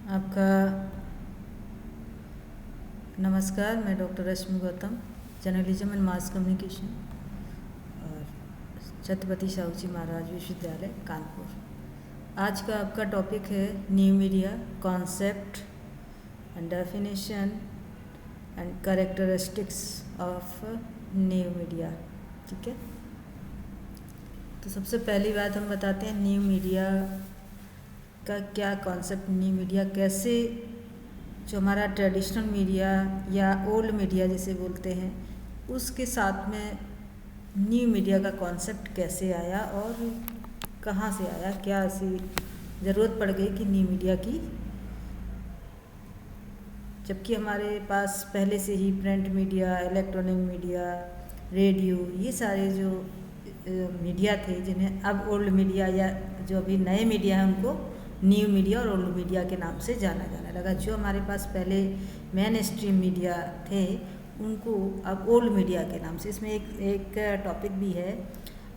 आपका नमस्कार। मैं doctor Rashmi Gautam, journalism and mass communication और छत्रपति शाहू जी महाराज विश्वविद्यालय कानपुर। आज का आपका टॉपिक है new media concept and definition and characteristics of new media. ठीक है, तो सबसे पहली बात हम बताते हैं न्यू मीडिया का क्या कॉन्सेप्ट। न्यू मीडिया कैसे, जो हमारा ट्रेडिशनल मीडिया या ओल्ड मीडिया जिसे बोलते हैं, उसके साथ में न्यू मीडिया का कॉन्सेप्ट कैसे आया और कहाँ से आया, क्या ऐसी ज़रूरत पड़ गई कि न्यू मीडिया की, जबकि हमारे पास पहले से ही print media, electronic media, radio, ये सारे जो मीडिया थे जिन्हें अब ओल्ड मीडिया या जो अभी नए मीडिया हैं उनको न्यू मीडिया और ओल्ड मीडिया के नाम से जाना जाने लगा। जो हमारे पास पहले मेन स्ट्रीम मीडिया थे उनको अब ओल्ड मीडिया के नाम से, इसमें एक टॉपिक भी है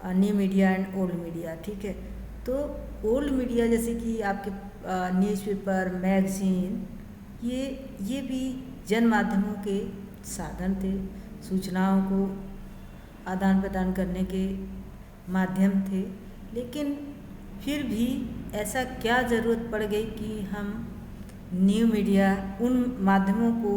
new media and old media. ठीक है, तो ओल्ड मीडिया जैसे कि आपके न्यूज़पेपर, मैगजीन, ये भी जन माध्यमों के साधन थे, सूचनाओं को आदान प्रदान करने के माध्यम थे। लेकिन फिर भी ऐसा क्या ज़रूरत पड़ गई कि हम न्यू मीडिया, उन माध्यमों को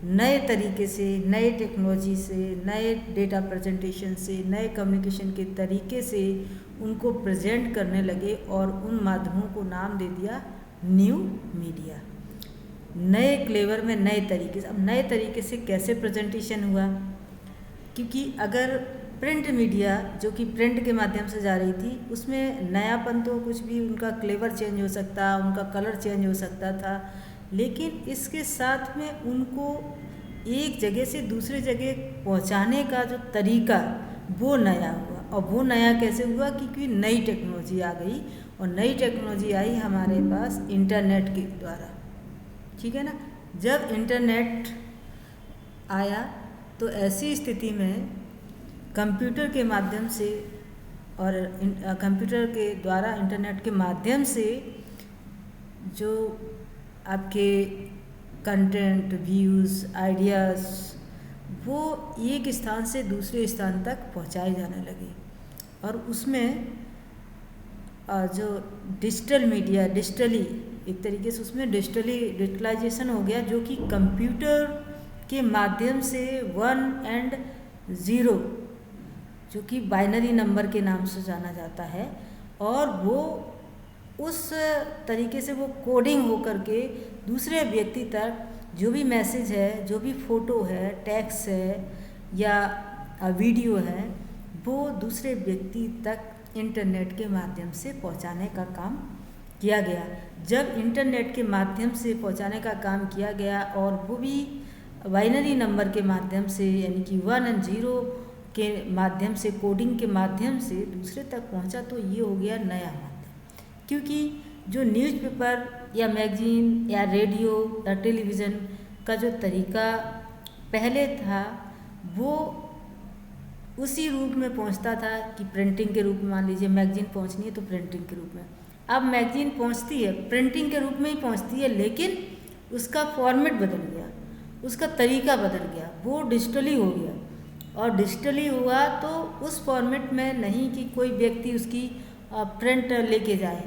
नए तरीके से, नए टेक्नोलॉजी से, नए डेटा प्रेजेंटेशन से, नए कम्युनिकेशन के तरीके से उनको प्रेजेंट करने लगे और उन माध्यमों को नाम दे दिया न्यू मीडिया। नए क्लेवर में, नए तरीके से। अब नए तरीके से कैसे प्रेजेंटेशन हुआ, क्योंकि अगर प्रिंट मीडिया जो कि प्रिंट के माध्यम से जा रही थी, उसमें नयापन तो कुछ भी, उनका क्लेवर चेंज हो सकता, उनका कलर चेंज हो सकता था, लेकिन इसके साथ में उनको एक जगह से दूसरे जगह पहुंचाने का जो तरीका वो नया हुआ। और वो नया कैसे हुआ, क्योंकि नई टेक्नोलॉजी आ गई, और नई टेक्नोलॉजी आई हमारे पास इंटरनेट के द्वारा। ठीक है ना, जब इंटरनेट आया तो ऐसी स्थिति में कंप्यूटर के माध्यम से और कंप्यूटर के द्वारा, इंटरनेट के माध्यम से जो आपके कंटेंट, व्यूज़, आइडियाज़, वो एक स्थान से दूसरे स्थान तक पहुंचाए जाने लगे। और उसमें जो डिजिटल मीडिया, डिजिटली एक तरीके से उसमें डिजिटलाइजेशन हो गया, जो कि कंप्यूटर के माध्यम से 1 एंड 0, जो कि बाइनरी नंबर के नाम से जाना जाता है, और वो उस तरीके से वो कोडिंग हो करके दूसरे व्यक्ति तक जो भी मैसेज है, जो भी फ़ोटो है, टेक्स्ट है या वीडियो है, वो दूसरे व्यक्ति तक इंटरनेट के माध्यम से पहुंचाने का काम किया गया। जब इंटरनेट के माध्यम से पहुंचाने का काम किया गया और वो भी बाइनरी नंबर के माध्यम से, यानी कि 1 एंड 0 के माध्यम से, कोडिंग के माध्यम से दूसरे तक पहुंचा, तो ये हो गया नया माध्यम। क्योंकि जो न्यूज़पेपर या मैगजीन या रेडियो या टेलीविज़न का जो तरीका पहले था, वो उसी रूप में पहुंचता था कि प्रिंटिंग के रूप में, मान लीजिए मैगजीन पहुंचनी है तो प्रिंटिंग के रूप में। अब मैगजीन पहुंचती है, प्रिंटिंग के रूप में ही पहुंचती है, लेकिन उसका फॉर्मेट बदल गया, उसका तरीका बदल गया, वो डिजिटली हो गया। और डिजिटली हुआ तो उस फॉर्मेट में नहीं कि कोई व्यक्ति उसकी प्रिंट लेके जाए,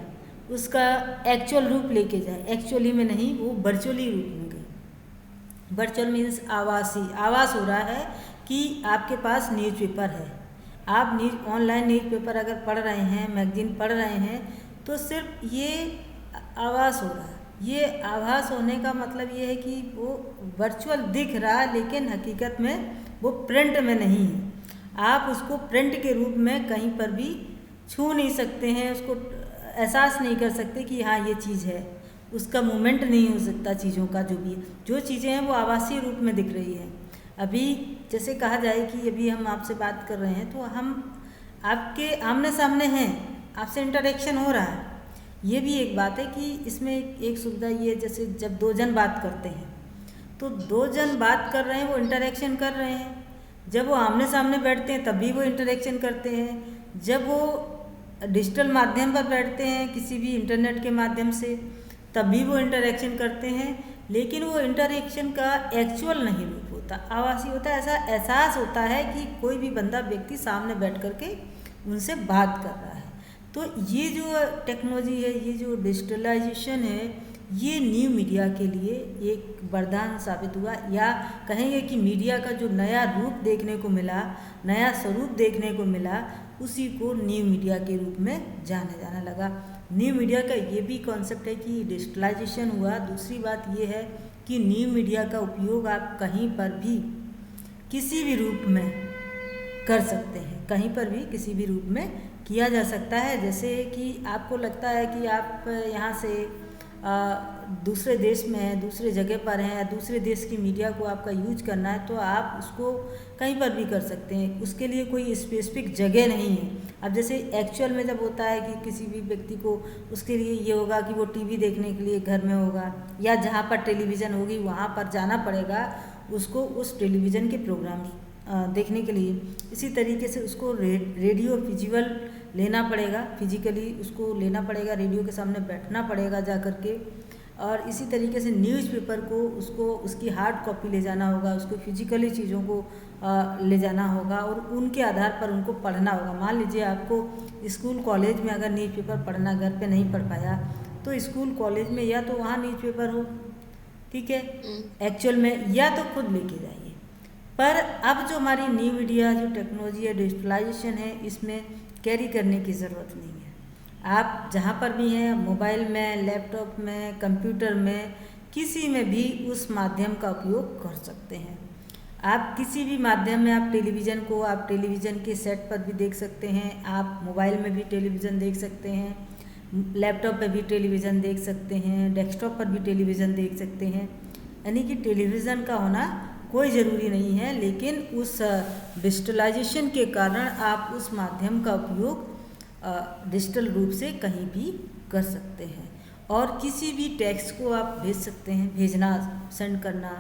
उसका एक्चुअल रूप लेके जाए, एक्चुअली में नहीं, वो वर्चुअली रूप में गई। वर्चुअल मीन्स आवास हो रहा है कि आपके पास न्यूज़पेपर है, आप ऑनलाइन न्यूज़पेपर अगर पढ़ रहे हैं, मैगजीन पढ़ रहे हैं, तो सिर्फ ये आभास हो रहा है। ये आभास होने का मतलब ये है कि वो वर्चुअल दिख रहा है, लेकिन हकीकत में वो प्रिंट में नहीं है। आप उसको प्रिंट के रूप में कहीं पर भी छू नहीं सकते हैं, उसको एहसास नहीं कर सकते कि हाँ ये चीज़ है, उसका मूवमेंट नहीं हो सकता चीज़ों का। जो चीज़ें हैं वो आभासी रूप में दिख रही है। अभी जैसे कहा जाए कि अभी हम आपसे बात कर रहे हैं तो हम आपके आमने सामने हैं, आपसे इंटरेक्शन हो रहा है। ये भी एक बात है कि इसमें एक सुविधा ये, जैसे जब 2 जन बात करते हैं तो 2 जन बात कर रहे हैं, वो इंटरेक्शन कर रहे हैं। जब वो आमने सामने बैठते हैं तब भी वो इंटरेक्शन करते हैं। जब वो डिजिटल माध्यम पर बैठते हैं किसी भी इंटरनेट के माध्यम से, तब भी वो इंटरेक्शन करते हैं, लेकिन वो इंटरेक्शन का एक्चुअल नहीं रूप होता, आभासी होता है। ऐसा एहसास होता है कि कोई भी बंदा व्यक्ति सामने बैठ कर के उनसे बात कर रहा है। तो ये जो टेक्नोलॉजी है, ये जो डिजिटलाइजेशन है, ये न्यू मीडिया के लिए एक वरदान साबित हुआ, या कहेंगे कि मीडिया का जो नया रूप देखने को मिला, नया स्वरूप देखने को मिला, उसी को न्यू मीडिया के रूप में जाना लगा। न्यू मीडिया का ये भी कॉन्सेप्ट है कि डिजिटलाइजेशन हुआ। दूसरी बात ये है कि न्यू मीडिया का उपयोग आप कहीं पर भी किसी भी रूप में कर सकते हैं, कहीं पर भी किसी भी रूप में किया जा सकता है। जैसे कि आपको लगता है कि आप यहाँ से दूसरे देश में हैं, दूसरे जगह पर हैं, या दूसरे देश की मीडिया को आपका यूज करना है, तो आप उसको कहीं पर भी कर सकते हैं। उसके लिए कोई स्पेसिफिक जगह नहीं है। अब जैसे एक्चुअल में जब होता है कि किसी भी व्यक्ति को, उसके लिए ये होगा कि वो टीवी देखने के लिए घर में होगा, या जहाँ पर टेलीविज़न होगी वहाँ पर जाना पड़ेगा उसको उस टेलीविज़न के प्रोग्राम देखने के लिए। इसी तरीके से उसको रेडियो विजुअल लेना पड़ेगा, फिजिकली उसको लेना पड़ेगा, रेडियो के सामने बैठना पड़ेगा जा कर के। और इसी तरीके से न्यूज़पेपर को उसको उसकी हार्ड कॉपी ले जाना होगा, उसको फिजिकली चीज़ों को ले जाना होगा, और उनके आधार पर उनको पढ़ना होगा। मान लीजिए आपको स्कूल कॉलेज में अगर न्यूज़पेपर पढ़ना, घर पे नहीं पढ़ पाया, तो स्कूल कॉलेज में या तो वहाँ न्यूज़पेपर हो, ठीक है, एक्चुअल में, या तो खुद लेके जाइए। पर अब जो हमारी न्यू मीडिया जो टेक्नोलॉजी है, डिजिटलाइजेशन है, इसमें कैरी करने की ज़रूरत नहीं है। आप जहाँ पर भी हैं, मोबाइल में, लैपटॉप में, कंप्यूटर में, किसी में भी उस माध्यम का उपयोग कर सकते हैं। आप किसी भी माध्यम में, आप टेलीविज़न को, आप टेलीविज़न के सेट पर भी देख सकते हैं, आप मोबाइल में भी टेलीविज़न देख सकते हैं, लैपटॉप पर भी टेलीविज़न देख सकते हैं, डेस्कटॉप पर भी टेलीविज़न देख सकते हैं। यानी कि टेलीविज़न का होना कोई ज़रूरी नहीं है, लेकिन उस डिजिटलाइजेशन के कारण आप उस माध्यम का उपयोग डिजिटल रूप से कहीं भी कर सकते हैं। और किसी भी टेक्स्ट को आप भेज सकते हैं, भेजना, सेंड करना,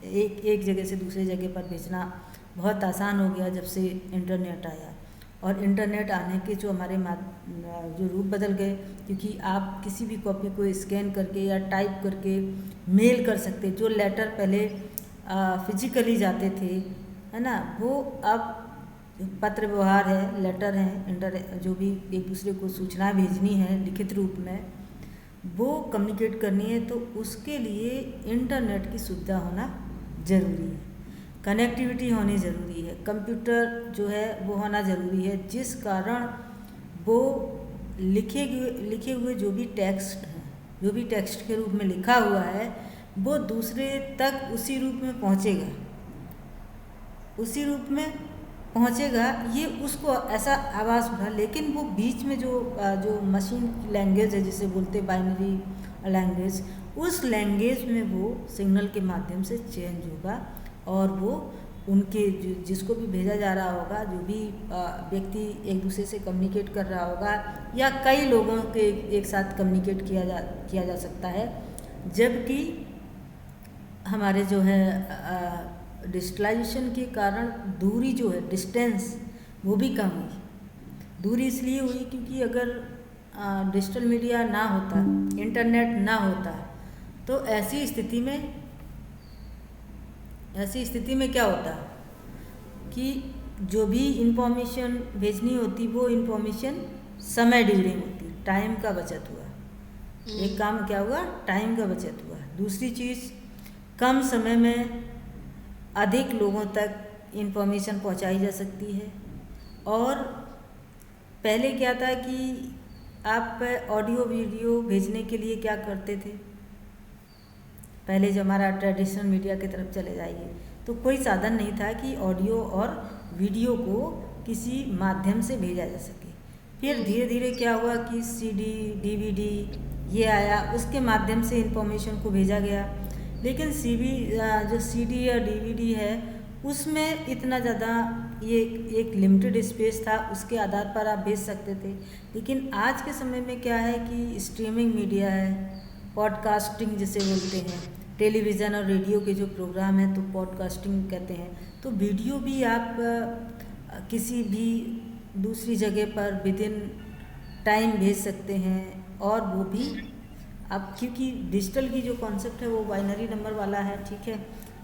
एक जगह से दूसरे जगह पर भेजना बहुत आसान हो गया जब से इंटरनेट आया। और इंटरनेट आने के जो हमारे जो रूप बदल गए, क्योंकि आप किसी भी कॉपी को स्कैन करके या टाइप करके मेल कर सकते, जो लेटर पहले फिजिकली जाते थे, है ना, वो अब पत्र व्यवहार है, लेटर है, जो भी एक दूसरे को सूचना भेजनी है लिखित रूप में, वो कम्युनिकेट करनी है, तो उसके लिए इंटरनेट की सुविधा होना ज़रूरी है, कनेक्टिविटी होनी ज़रूरी है, कंप्यूटर जो है वो होना ज़रूरी है, जिस कारण वो लिखे हुए जो भी टेक्स्ट हैं, जो भी टेक्स्ट के रूप में लिखा हुआ है, वो दूसरे तक उसी रूप में पहुंचेगा, उसी रूप में पहुंचेगा। ये उसको ऐसा आवाज़ उठा, लेकिन वो बीच में जो मशीन लैंग्वेज है, जिसे बोलते बाइनरी लैंग्वेज, उस लैंग्वेज में वो सिग्नल के माध्यम से चेंज होगा, और वो उनके जिसको भी भेजा जा रहा होगा, जो भी व्यक्ति एक दूसरे से कम्युनिकेट कर रहा होगा, या कई लोगों के एक साथ कम्युनिकेट किया जा सकता है। जबकि हमारे जो है डिजिटलाइजेशन के कारण दूरी जो है, डिस्टेंस, वो भी कम हुई। दूरी इसलिए हुई क्योंकि अगर डिजिटल मीडिया ना होता, इंटरनेट ना होता, तो ऐसी स्थिति में क्या होता कि जो भी इंफॉर्मेशन भेजनी होती, वो इंफॉर्मेशन समय ड्यूरिंग होती, टाइम का बचत हुआ। एक काम क्या हुआ, टाइम का बचत हुआ। दूसरी चीज़, कम समय में अधिक लोगों तक इंफॉर्मेशन पहुंचाई जा सकती है। और पहले क्या था कि आप ऑडियो वीडियो भेजने के लिए क्या करते थे, पहले जो हमारा ट्रेडिशनल मीडिया की तरफ चले जाइए, तो कोई साधन नहीं था कि ऑडियो और वीडियो को किसी माध्यम से भेजा जा सके। फिर धीरे धीरे क्या हुआ कि सीडी, डीवीडी ये आया, उसके माध्यम से इंफॉर्मेशन को भेजा गया। लेकिन जो सीडी या डीवीडी है, उसमें इतना ज़्यादा, ये एक लिमिटेड स्पेस था, उसके आधार पर आप भेज सकते थे। लेकिन आज के समय में क्या है कि स्ट्रीमिंग मीडिया है, पॉडकास्टिंग जिसे बोलते हैं, टेलीविज़न और रेडियो के जो प्रोग्राम हैं तो पॉडकास्टिंग कहते हैं। तो वीडियो भी आप किसी भी दूसरी जगह पर विदिन टाइम भेज सकते हैं, और वो भी अब क्योंकि डिजिटल की जो कॉन्सेप्ट है वो बाइनरी नंबर वाला है, ठीक है,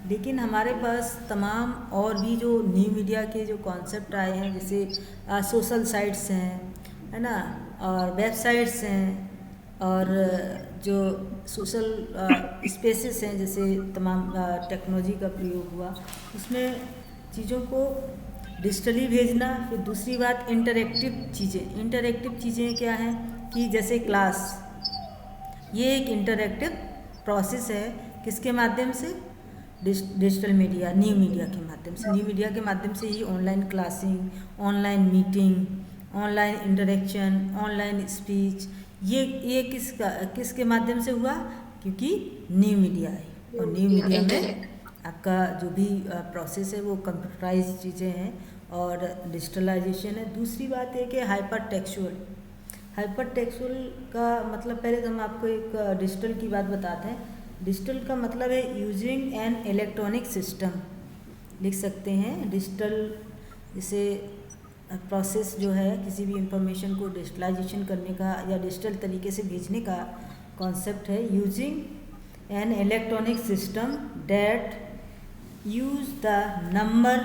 लेकिन हमारे पास तमाम और भी जो न्यू मीडिया के जो कॉन्सेप्ट आए हैं, जैसे सोशल साइट्स हैं, है ना, और वेबसाइट्स हैं, और जो सोशल स्पेसेस हैं, जैसे तमाम टेक्नोलॉजी का प्रयोग हुआ, उसमें चीज़ों को डिजिटली भेजना। फिर दूसरी बात इंटरेक्टिव चीज़ें क्या हैं कि जैसे क्लास, ये एक इंटरेक्टिव प्रोसेस है, किसके माध्यम से, डिजिटल मीडिया, न्यू मीडिया के माध्यम से। न्यू मीडिया के माध्यम से ही online classing, online meeting, online interaction, online speech, ये किसके माध्यम से हुआ, क्योंकि न्यू मीडिया है। और न्यू मीडिया में आपका जो भी प्रोसेस है वो कंप्यूटराइज चीज़ें हैं और डिजिटलाइजेशन है। दूसरी बात है कि हाइपर टेक्सुअल का मतलब, पहले तो हम आपको एक डिजिटल की बात बताते हैं। डिजिटल का मतलब है यूजिंग एन इलेक्ट्रॉनिक सिस्टम, लिख सकते हैं डिजिटल, जैसे प्रोसेस जो है किसी भी इंफॉर्मेशन को डिजिटलाइजेशन करने का या डिजिटल तरीके से भेजने का कॉन्सेप्ट है। Using an electronic system that use the number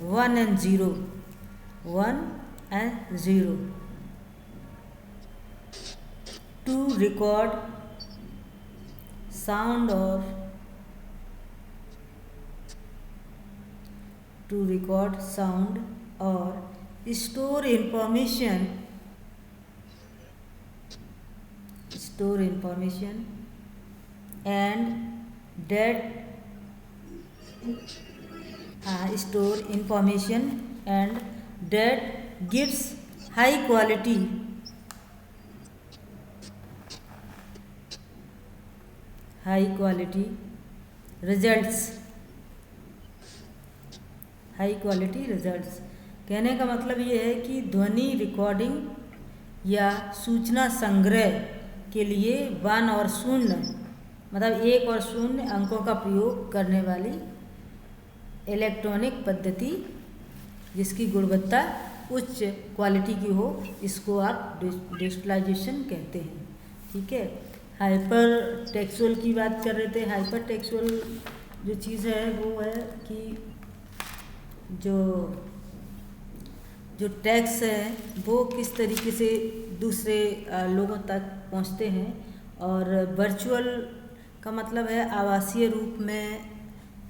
1 and 0 to record sound or store information and that gives high quality results। कहने का मतलब ये है कि ध्वनि रिकॉर्डिंग या सूचना संग्रह के लिए 1 और 0, मतलब 1 और 0 अंकों का प्रयोग करने वाली इलेक्ट्रॉनिक पद्धति जिसकी गुणवत्ता उच्च क्वालिटी की हो, इसको आप डिजिटलाइजेशन कहते हैं, ठीक है। हाइपर टेक्सुअल की बात कर रहे थे। हाइपर टेक्सुअल जो चीज़ है वो है कि जो टेक्स्ट है वो किस तरीके से दूसरे लोगों तक पहुंचते हैं। और वर्चुअल का मतलब है आभासीय रूप में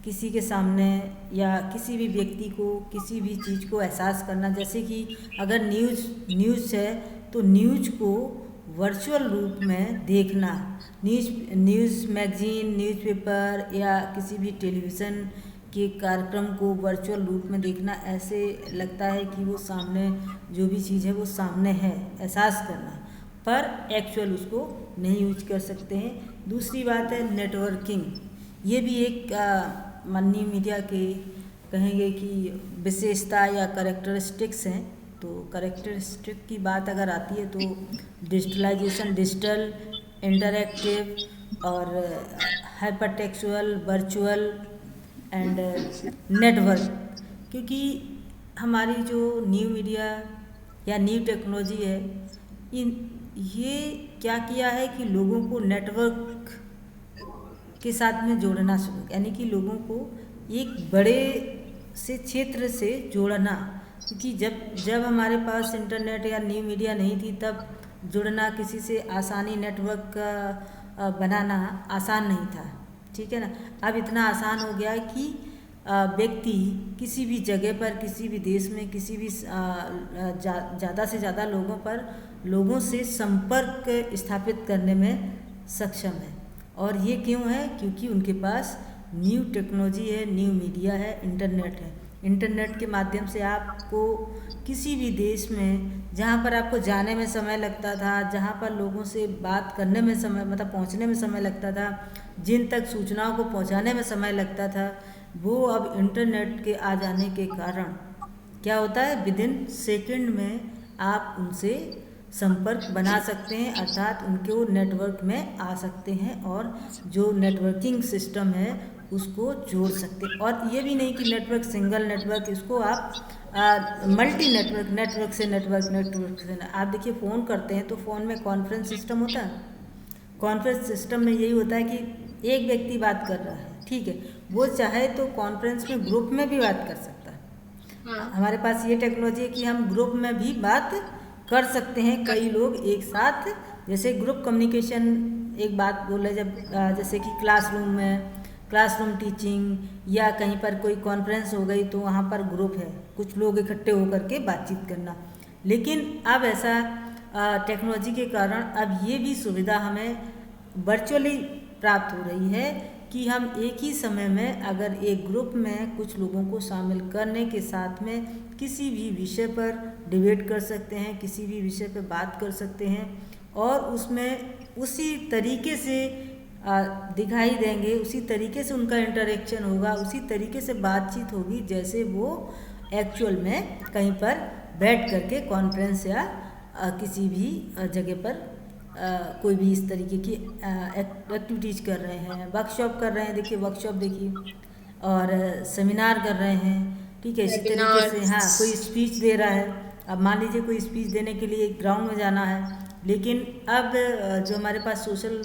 किसी के सामने या किसी भी व्यक्ति को किसी भी चीज़ को एहसास करना। जैसे कि अगर न्यूज़ है तो न्यूज़ को वर्चुअल रूप में देखना। न्यूज़ मैगजीन, न्यूज़पेपर या किसी भी टेलीविज़न के कार्यक्रम को वर्चुअल रूप में देखना, ऐसे लगता है कि वो सामने जो भी चीज़ है वो सामने है, एहसास करना, पर एक्चुअल उसको नहीं यूज कर सकते हैं। दूसरी बात है नेटवर्किंग। ये भी एक न्यू मीडिया के कहेंगे कि विशेषता या करेक्टरिस्टिक्स हैं। तो करेक्टरिस्टिक की बात अगर आती है तो डिजिटलाइजेशन, डिजिटल, इंटरैक्टिव और हाइपरटेक्सुअल, वर्चुअल एंड नेटवर्क। क्योंकि हमारी जो न्यू मीडिया या न्यू टेक्नोलॉजी है, ये क्या किया है कि लोगों को नेटवर्क के साथ में जोड़ना शुरू, यानी कि लोगों को एक बड़े से क्षेत्र से जोड़ना। क्योंकि जब हमारे पास इंटरनेट या न्यू मीडिया नहीं थी तब जुड़ना किसी से आसानी, नेटवर्क का बनाना आसान नहीं था, ठीक है ना। अब इतना आसान हो गया कि व्यक्ति किसी भी जगह पर, किसी भी देश में, किसी भी ज़्यादा से ज़्यादा लोगों से संपर्क स्थापित करने में सक्षम है। और ये क्यों है? क्योंकि उनके पास न्यू टेक्नोलॉजी है, न्यू मीडिया है, इंटरनेट है। इंटरनेट के माध्यम से आपको किसी भी देश में, जहाँ पर आपको जाने में समय लगता था, जहाँ पर लोगों से बात करने में समय, मतलब पहुँचने में समय लगता था, जिन तक सूचनाओं को पहुँचाने में समय लगता था, वो अब इंटरनेट के आ जाने के कारण क्या होता है, विदिन सेकंड में आप उनसे संपर्क बना सकते हैं, अर्थात उनके नेटवर्क में आ सकते हैं और जो नेटवर्किंग सिस्टम है उसको जोड़ सकते हैं। और ये भी नहीं कि नेटवर्क, सिंगल नेटवर्क, इसको आप मल्टी नेटवर्क से आप देखिए फ़ोन करते हैं तो फ़ोन में कॉन्फ्रेंस सिस्टम होता है। कॉन्फ्रेंस सिस्टम में यही होता है कि एक व्यक्ति बात कर रहा है, ठीक है, वो चाहे तो कॉन्फ्रेंस में ग्रुप में भी बात कर सकता है। हमारे पास ये टेक्नोलॉजी है कि हम ग्रुप में भी बात कर सकते हैं, कई लोग एक साथ, जैसे ग्रुप कम्युनिकेशन एक बात बोले जब जैसे कि क्लासरूम टीचिंग या कहीं पर कोई कॉन्फ्रेंस हो गई तो वहाँ पर ग्रुप है, कुछ लोग इकट्ठे होकर के बातचीत करना। लेकिन अब ऐसा टेक्नोलॉजी के कारण अब ये भी सुविधा हमें वर्चुअली प्राप्त हो रही है कि हम एक ही समय में अगर एक ग्रुप में कुछ लोगों को शामिल करने के साथ में किसी भी विषय पर डिबेट कर सकते हैं, किसी भी विषय पर बात कर सकते हैं और उसमें उसी तरीके से दिखाई देंगे, उसी तरीके से उनका इंटरेक्शन होगा, उसी तरीके से बातचीत होगी जैसे वो एक्चुअल में कहीं पर बैठ करके कॉन्फ्रेंस या किसी भी जगह पर कोई भी इस तरीके की एक्टिविटीज़ कर रहे हैं, वर्कशॉप कर रहे हैं, देखिए वर्कशॉप देखिए, और सेमिनार कर रहे हैं, ठीक है, इसी तरीके से हाँ कोई स्पीच दे रहा है। अब मान लीजिए कोई स्पीच देने के लिए ग्राउंड में जाना है, लेकिन अब जो हमारे पास सोशल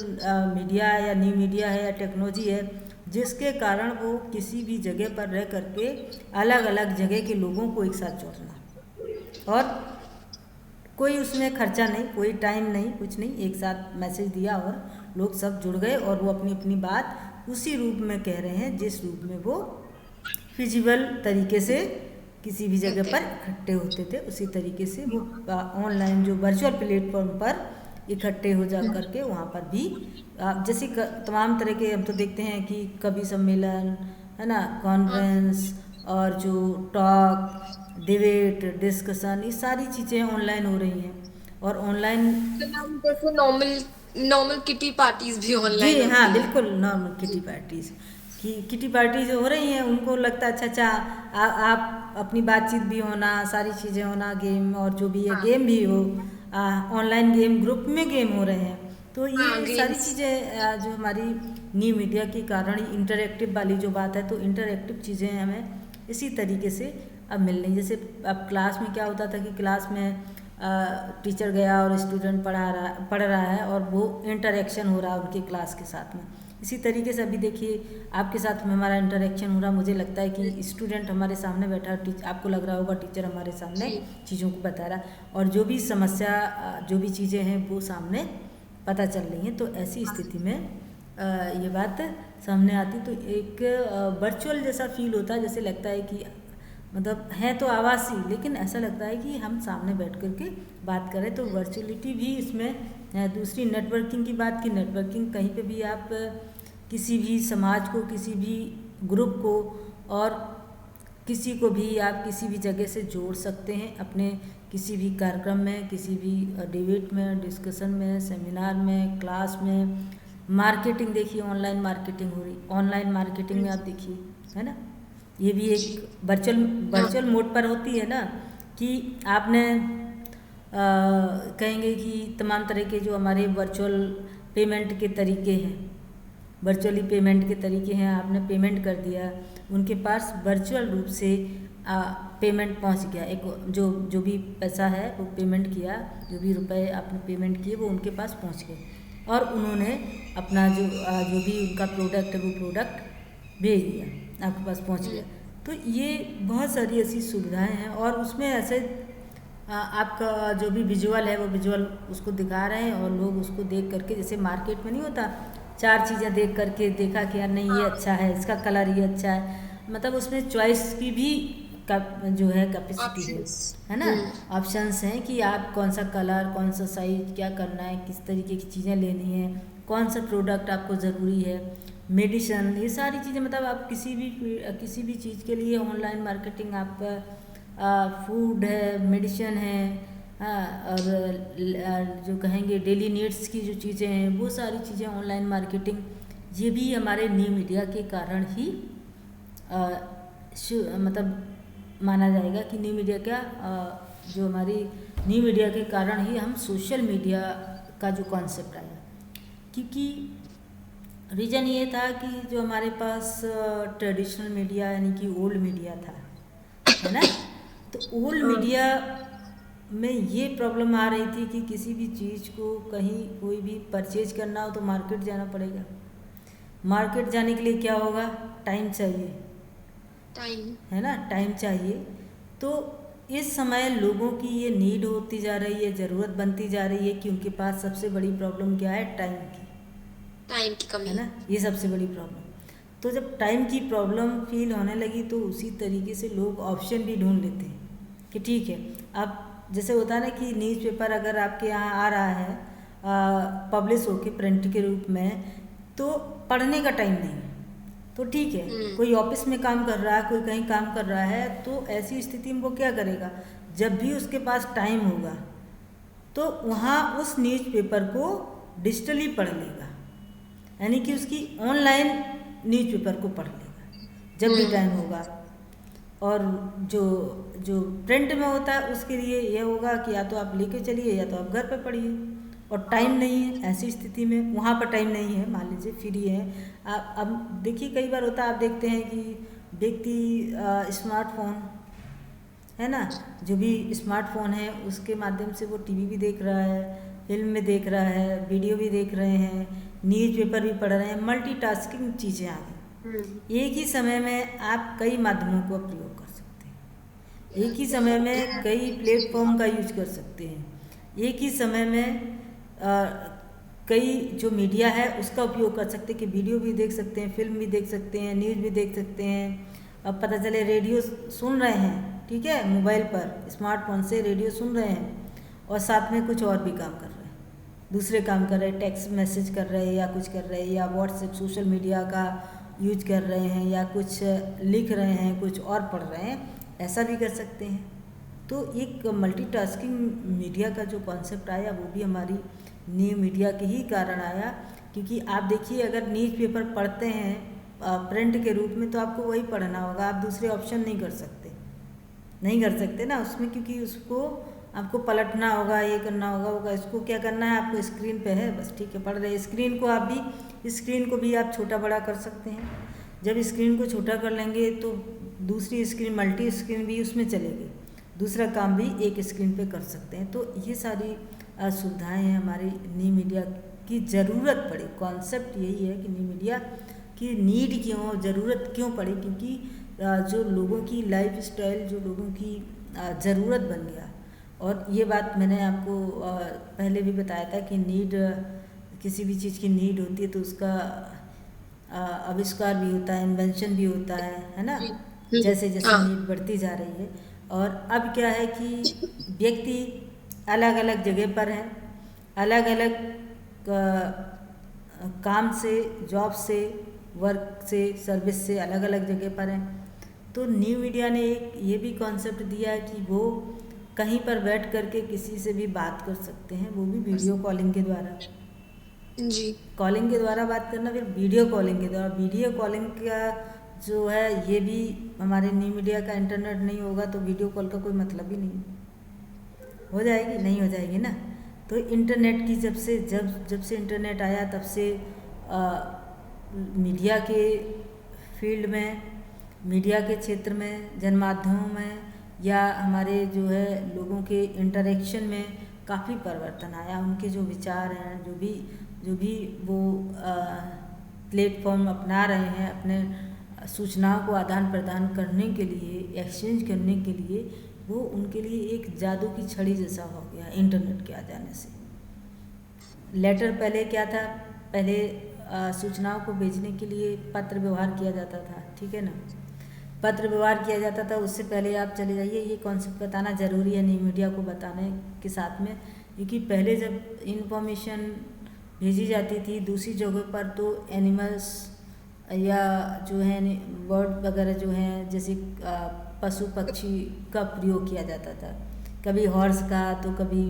मीडिया या न्यू मीडिया है या टेक्नोलॉजी है, जिसके कारण वो किसी भी जगह पर रह करके अलग अलग जगह के लोगों को एक साथ जोड़ना, और कोई उसमें खर्चा नहीं, कोई टाइम नहीं, कुछ नहीं, एक साथ मैसेज दिया और लोग सब जुड़ गए और वो अपनी अपनी बात उसी रूप में कह रहे हैं जिस रूप में वो फिजिबल तरीके से किसी भी जगह पर इकट्ठे होते थे, उसी तरीके से वो ऑनलाइन जो वर्चुअल प्लेटफॉर्म पर इकट्ठे हो जा करके वहाँ पर भी जैसे तमाम तरह के हम तो देखते हैं कि कवि सम्मेलन है ना, कॉन्फ्रेंस और जो टॉक, डिबेट, डिस्कशन, ये सारी चीज़ें ऑनलाइन हो रही हैं और ऑनलाइन जैसे नॉर्मल किटी पार्टीज भी ऑनलाइन जी हाँ होती हैं। बिल्कुल, नॉर्मल किटी पार्टीज हो रही हैं, उनको लगता है अच्छा आप अपनी बातचीत भी होना, सारी चीज़ें होना, गेम और जो भी है हाँ गेम भी हो, ऑनलाइन गेम, ग्रुप में गेम हो रहे हैं, तो हाँ ये सारी गेम्स। चीज़ें जो हमारी न्यू मीडिया के कारण इंटरेक्टिव वाली जो बात है, तो इंटरेक्टिव चीज़ें हमें इसी तरीके से अब मिल रही। जैसे अब क्लास में क्या होता था कि क्लास में टीचर गया और स्टूडेंट पढ़ रहा है और वो इंटरेक्शन हो रहा है उनके क्लास के साथ में, इसी तरीके से अभी देखिए आपके साथ में हमारा इंटरेक्शन हो रहा, मुझे लगता है कि स्टूडेंट हमारे सामने बैठा है, आपको लग रहा होगा टीचर हमारे सामने जी चीज़ों को बता रहा है और जो भी समस्या जो भी चीज़ें हैं वो सामने पता चल रही हैं। तो ऐसी स्थिति में ये बात सामने आती तो एक वर्चुअल जैसा फील होता है, जैसे लगता है कि मतलब है तो आवाज़ ही, लेकिन ऐसा लगता है कि हम सामने बैठ कर के बात करें। तो वर्चुअलिटी भी इसमें दूसरी नेटवर्किंग की बात की, नेटवर्किंग कहीं पे भी आप किसी भी समाज को, किसी भी ग्रुप को और किसी को भी आप किसी भी जगह से जोड़ सकते हैं अपने किसी भी कार्यक्रम में, किसी भी डिबेट में, डिस्कशन में, सेमिनार में, क्लास में। मार्केटिंग देखिए, ऑनलाइन मार्केटिंग हो रही, ऑनलाइन मार्केटिंग में आप देखिए, है ना, ये भी एक वर्चुअल हाँ वर्चुअल मोड पर होती है ना, कि आपने कहेंगे कि तमाम तरह के जो हमारे वर्चुअल पेमेंट के तरीके हैं, वर्चुअली पेमेंट के तरीके हैं, आपने पेमेंट कर दिया, उनके पास वर्चुअल रूप से पेमेंट पहुंच गया, एक जो भी पैसा है वो पेमेंट किया, जो भी रुपए आपने पेमेंट किए वो उनके पास पहुंच गए और उन्होंने अपना जो भी उनका प्रोडक्ट है वो प्रोडक्ट भेज दिया, आपके पास पहुंच गया। तो ये बहुत सारी ऐसी सुविधाएं हैं और उसमें ऐसे आपका जो भी विजुअल है वो विजुअल उसको दिखा रहे हैं और लोग उसको देख करके, जैसे मार्केट में नहीं होता, चार चीज़ें देख करके देखा कि यार नहीं ये हाँ अच्छा है, इसका कलर ये अच्छा है, मतलब उसमें चॉइस की भी जो है कैपेसिटी ऑप्शंस। है ना, ऑप्शंस हैं कि आप कौन सा कलर, कौन सा साइज, क्या करना है, किस तरीके की चीज़ें लेनी है, कौन सा प्रोडक्ट आपको ज़रूरी है, मेडिसन, ये सारी चीज़ें, मतलब आप किसी भी चीज़ के लिए ऑनलाइन मार्केटिंग, आपका फूड है, मेडिसिन है, हाँ, और जो कहेंगे डेली नीड्स की जो चीज़ें हैं वो सारी चीज़ें ऑनलाइन मार्केटिंग, ये भी हमारे न्यू मीडिया के कारण ही मतलब माना जाएगा कि न्यू मीडिया क्या जो हमारी न्यू मीडिया के कारण ही हम सोशल मीडिया का जो कॉन्सेप्ट आया, क्योंकि रीज़न ये था कि जो हमारे पास ट्रेडिशनल मीडिया यानी कि ओल्ड मीडिया था, है ना, तो ओल्ड मीडिया में ये प्रॉब्लम आ रही थी कि किसी भी चीज़ को कहीं कोई भी परचेज करना हो तो मार्केट जाना पड़ेगा। मार्केट जाने के लिए क्या होगा, टाइम चाहिए, टाइम। है ना, टाइम चाहिए। तो इस समय लोगों की ये नीड होती जा रही है, ज़रूरत बनती जा रही है कि उनके पास सबसे बड़ी प्रॉब्लम क्या है, टाइम की, टाइम की है कमी। ना, ये सबसे बड़ी प्रॉब्लम। तो जब टाइम की प्रॉब्लम फील होने लगी तो उसी तरीके से लोग ऑप्शन भी ढूंढ लेते हैं कि ठीक है, अब जैसे होता है ना कि न्यूज़पेपर अगर आपके यहाँ आ रहा है पब्लिश होके प्रिंट के रूप में, तो पढ़ने का टाइम नहीं है, तो ठीक है, कोई ऑफिस में काम कर रहा है, कोई कहीं काम कर रहा है, तो ऐसी स्थिति में वो क्या करेगा, जब भी उसके पास टाइम होगा तो वहाँ उस न्यूज़पेपर को डिजिटली पढ़ लेगा, यानी कि उसकी ऑनलाइन न्यूज़पेपर को पढ़ लेगा जब भी टाइम होगा। और जो जो प्रिंट में होता है उसके लिए यह होगा कि या तो आप लेके चलिए या तो आप घर पे पढ़िए, और टाइम नहीं है ऐसी स्थिति में, वहाँ पर टाइम नहीं है, मान लीजिए फ्री है आप। अब देखिए कई बार होता है, आप देखते हैं कि व्यक्ति स्मार्टफोन है ना, जो भी स्मार्टफोन है उसके माध्यम से वो टीवी भी देख रहा है, फिल्म भी देख रहा है, वीडियो भी देख रहे हैं, न्यूज़पेपर भी पढ़ रहे हैं, मल्टीटास्किंग चीज़ें आ गई। एक ही समय में आप कई माध्यमों का प्रयोग कर सकते हैं, एक ही समय में कई प्लेटफॉर्म का यूज कर सकते हैं, एक ही समय में कई जो मीडिया है उसका उपयोग कर सकते हैं कि वीडियो भी देख सकते हैं, फिल्म भी देख सकते हैं, न्यूज़ भी देख सकते हैं। अब पता चले रेडियो सुन रहे हैं, ठीक है, मोबाइल पर स्मार्टफोन से रेडियो सुन रहे हैं और साथ में कुछ और भी काम कर रहे हैं, दूसरे काम कर रहे हैं, टेक्स्ट मैसेज कर रहे हैं या कुछ कर रहे हैं, या व्हाट्सएप सोशल मीडिया का यूज कर रहे हैं, या कुछ लिख रहे हैं, कुछ और पढ़ रहे हैं, ऐसा भी कर सकते हैं। तो एक मल्टीटास्किंग मीडिया का जो कॉन्सेप्ट आया वो भी हमारी न्यू मीडिया के ही कारण आया, क्योंकि आप देखिए अगर न्यूज़पेपर पढ़ते हैं प्रिंट के रूप में तो आपको वही पढ़ना होगा, आप दूसरे ऑप्शन नहीं कर सकते, नहीं कर सकते ना उसमें, क्योंकि उसको आपको पलटना होगा, ये करना होगा, इसको क्या करना है, आपको स्क्रीन पे है बस, ठीक है, पढ़ रहे स्क्रीन को आप भी, स्क्रीन को भी आप छोटा बड़ा कर सकते हैं। जब स्क्रीन को छोटा कर लेंगे तो दूसरी स्क्रीन मल्टी स्क्रीन भी उसमें चलेगी, दूसरा काम भी एक स्क्रीन पे कर सकते हैं। तो ये सारी सुविधाएं हैं हमारी न्यू मीडिया की, ज़रूरत पड़ी, कॉन्सेप्ट यही है कि न्यू मीडिया की नीड क्यों, ज़रूरत क्यों पड़ी, क्योंकि जो लोगों की लाइफ स्टाइल, जो लोगों की ज़रूरत बन गया। और ये बात मैंने आपको पहले भी बताया था कि नीड, किसी भी चीज़ की नीड होती है तो उसका आविष्कार भी होता है, इन्वेंशन भी होता है ना, जैसे जैसे नीड बढ़ती जा रही है। और अब क्या है कि व्यक्ति अलग अलग जगह पर हैं, अलग अलग काम से, जॉब से, वर्क से, सर्विस से अलग अलग जगह पर हैं। तो न्यू मीडिया ने एक ये भी कॉन्सेप्ट दिया है कि वो कहीं पर बैठ करके किसी से भी बात कर सकते हैं, वो भी वीडियो कॉलिंग के द्वारा जी, कॉलिंग के द्वारा बात करना, फिर वीडियो कॉलिंग के द्वारा। वीडियो कॉलिंग का जो है ये भी हमारे न्यू मीडिया का, इंटरनेट नहीं होगा तो वीडियो कॉल का कोई मतलब ही नहीं, हो जाएगी नहीं हो जाएगी ना। तो इंटरनेट की जब से इंटरनेट आया तब से मीडिया के फील्ड में, मीडिया के क्षेत्र में, जनमाध्यमों में, या हमारे जो है लोगों के इंटरेक्शन में काफ़ी परिवर्तन आया। उनके जो विचार हैं, जो भी वो प्लेटफॉर्म अपना रहे हैं अपने सूचनाओं को आदान प्रदान करने के लिए, एक्सचेंज करने के लिए, वो उनके लिए एक जादू की छड़ी जैसा हो गया इंटरनेट के आ जाने से। लेटर पहले क्या था, पहले सूचनाओं को भेजने के लिए पत्र व्यवहार किया जाता था, ठीक है ना, पत्र व्यवहार किया जाता था। उससे पहले आप चले जाइए, ये कॉन्सेप्ट बताना ज़रूरी है न्यू मीडिया को बताने के साथ में, क्योंकि पहले जब इन्फॉर्मेशन भेजी जाती थी दूसरी जगह पर तो एनिमल्स या जो है बर्ड वगैरह जो हैं, जैसे पशु पक्षी का प्रयोग किया जाता था, कभी हॉर्स का तो कभी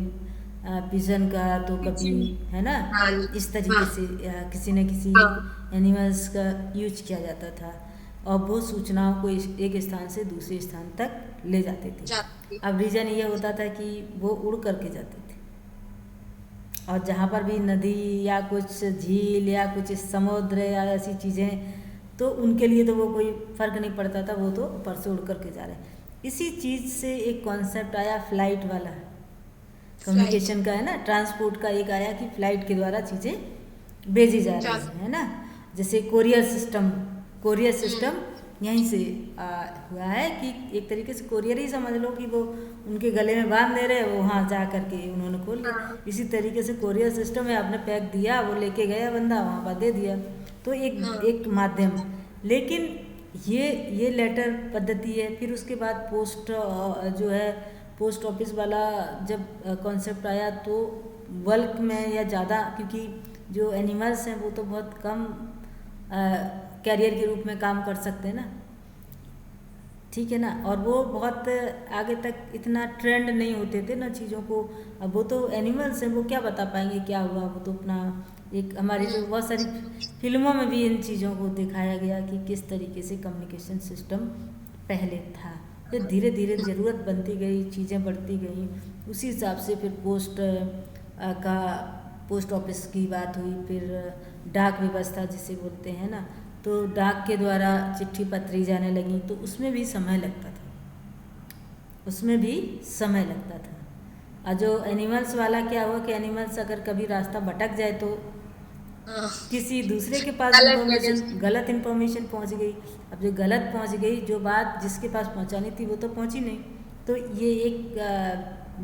पिजन का तो कभी, है ना, इस तरीके से किसी न किसी एनिमल्स का यूज किया जाता था, और वो सूचनाओं को एक स्थान से दूसरे स्थान तक ले जाते थे। अब रीज़न ये होता था कि वो उड़ करके जाते थे, और जहाँ पर भी नदी या कुछ झील या कुछ समुद्र या ऐसी चीज़ें, तो उनके लिए तो वो कोई फ़र्क नहीं पड़ता था, वो तो ऊपर से उड़ करके जा रहे हैं। इसी चीज़ से एक कॉन्सेप्ट आया फ्लाइट वाला, कम्युनिकेशन का है ना, ट्रांसपोर्ट का एक आया कि फ्लाइट के द्वारा चीज़ें भेजी जा रही जा है ना। जैसे कोरियर सिस्टम यहीं से हुआ है कि एक तरीके से कोरियर ही समझ लो कि वो उनके गले में बांध दे रहे, वो वहाँ जा करके उन्होंने खोल लिया। हाँ इसी तरीके से कोरियर सिस्टम है, आपने पैक दिया, वो लेके गया बंदा, वहाँ पर दे दिया, तो एक हाँ एक माध्यम। लेकिन ये लेटर पद्धति है। फिर उसके बाद पोस्ट जो है पोस्ट ऑफिस वाला जब कॉन्सेप्ट आया तो बल्क में या ज़्यादा, क्योंकि जो एनिमल्स हैं वो तो बहुत कम कैरियर के रूप में काम कर सकते हैं ना, ठीक है ना, और वो बहुत आगे तक इतना ट्रेंड नहीं होते थे ना चीज़ों को। अब वो तो एनिमल्स हैं, वो क्या बता पाएंगे क्या हुआ, वो तो अपना एक हमारी जो बहुत सारी फिल्मों में भी इन चीज़ों को दिखाया गया कि किस तरीके से कम्युनिकेशन सिस्टम पहले था। फिर धीरे धीरे ज़रूरत बनती गई, चीज़ें बढ़ती गई, उसी हिसाब से फिर पोस्ट ऑफिस की बात हुई, फिर डाक व्यवस्था जिसे बोलते हैं ना, तो डाक के द्वारा चिट्ठी पत्री जाने लगी, तो उसमें भी समय लगता था। और जो एनिमल्स वाला क्या हुआ कि एनिमल्स अगर कभी रास्ता भटक जाए तो हाँ किसी दूसरे के पास गलत इन्फॉर्मेशन पहुंच गई। अब जो गलत पहुंच गई, जो बात जिसके पास पहुंचानी थी वो तो पहुंची नहीं, तो ये एक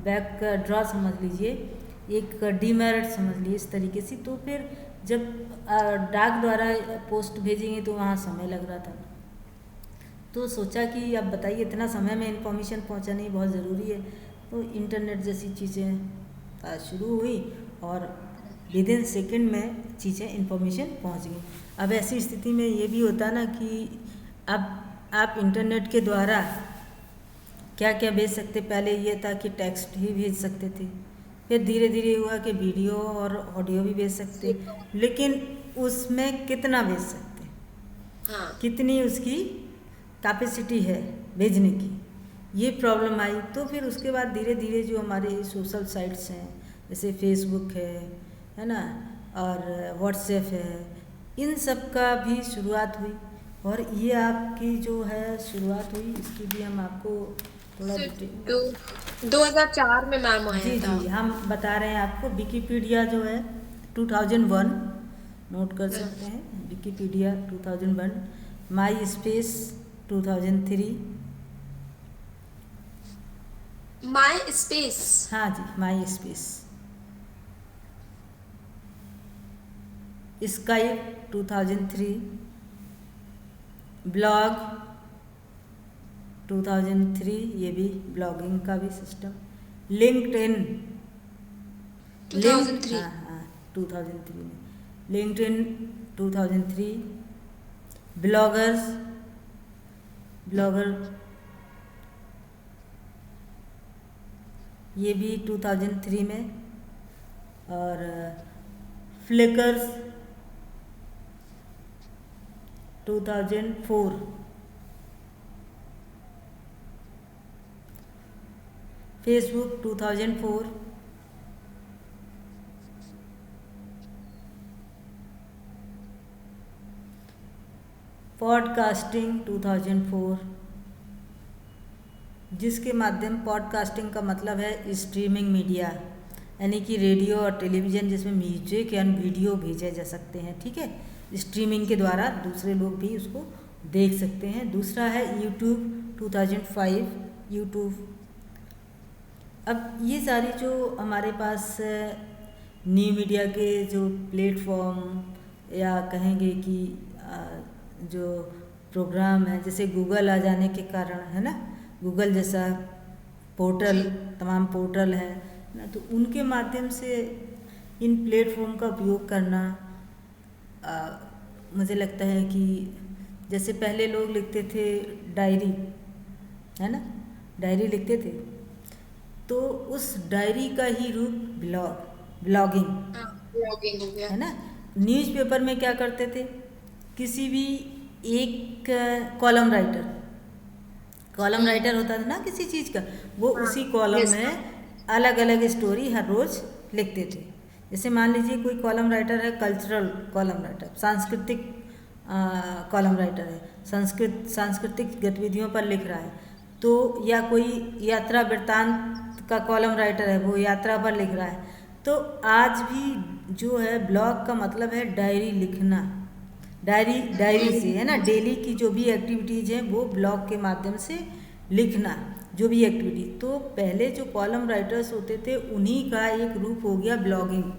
बैक ड्रॉ समझ लीजिए, एक डीमेरिट समझ लीजिए इस तरीके से। तो फिर जब डाक द्वारा पोस्ट भेजेंगे तो वहाँ समय लग रहा था, तो सोचा कि अब बताइए इतना समय में इन्फॉर्मेशन पहुँचानी बहुत ज़रूरी है, तो इंटरनेट जैसी चीज़ें शुरू हुई और विद इन सेकेंड में चीज़ें इन्फॉर्मेशन पहुंच गई। अब ऐसी स्थिति में ये भी होता ना कि अब आप इंटरनेट के द्वारा क्या क्या भेज सकते। पहले ये था कि टेक्स्ट ही भेज सकते थे, फिर धीरे धीरे हुआ कि वीडियो और ऑडियो भी भेज सकते, लेकिन उसमें कितना भेज सकते, हाँ कितनी उसकी कैपेसिटी है भेजने की, ये प्रॉब्लम आई। तो फिर उसके बाद धीरे धीरे जो हमारे सोशल साइट्स हैं जैसे फेसबुक है ना, और व्हाट्सएप है, इन सब का भी शुरुआत हुई। और ये आपकी जो है शुरुआत हुई, इसकी भी हम आपको थोड़ा दो 2004 में मैम आया जी था। जी हम बता रहे हैं आपको। विकिपीडिया जो है 2001, नोट कर सकते हैं, विकिपीडिया 2001, माई स्पेस 2003। माई स्पेस, हाँ जी, माई स्पेस। स्काइप 2003, ब्लॉग 2003, ये भी ब्लॉगिंग का भी सिस्टम। लिंक्डइन 2003। हाँ 2003 में लिंक्डइन 2003, ब्लॉगर ये भी 2003 में, और फ्लिकर्स 2004, फेसबुक 2004, पॉडकास्टिंग 2004, जिसके माध्यम पॉडकास्टिंग का मतलब है स्ट्रीमिंग मीडिया, यानी कि रेडियो और टेलीविज़न जिसमें म्यूजिक या वीडियो भेजे जा सकते हैं, ठीक है, स्ट्रीमिंग के द्वारा दूसरे लोग भी उसको देख सकते हैं। दूसरा है यूट्यूब 2005, यूट्यूब। अब ये सारी जो हमारे पास न्यू मीडिया के जो प्लेटफॉर्म या कहेंगे कि जो प्रोग्राम है, जैसे गूगल आ जाने के कारण, है ना, गूगल जैसा पोर्टल, तमाम पोर्टल है ना, तो उनके माध्यम से इन प्लेटफॉर्म का उपयोग करना मुझे लगता है कि जैसे पहले लोग लिखते थे डायरी, है ना, डायरी लिखते थे, तो उस डायरी का ही रूप ब्लॉगिंग ब्लॉगिंग हो गया। है ना। न्यूज़पेपर में क्या करते थे, किसी भी एक कॉलम राइटर होता था ना किसी चीज़ का, वो उसी कॉलम में अलग अलग स्टोरी हर रोज़ लिखते थे। जैसे मान लीजिए कोई कॉलम राइटर है, कल्चरल कॉलम राइटर, सांस्कृतिक कॉलम राइटर है, सांस्कृतिक गतिविधियों पर लिख रहा है, तो या कोई यात्रा वृत्तांत का कॉलम राइटर है वो यात्रा पर लिख रहा है। तो आज भी जो है ब्लॉग का मतलब है डायरी लिखना, डायरी से, है ना, डेली की जो भी एक्टिविटीज़ हैं वो ब्लॉग के माध्यम से लिखना, जो भी एक्टिविटी। तो पहले जो कॉलम राइटर्स होते थे उन्हीं का एक रूप हो गया ब्लॉगिंग,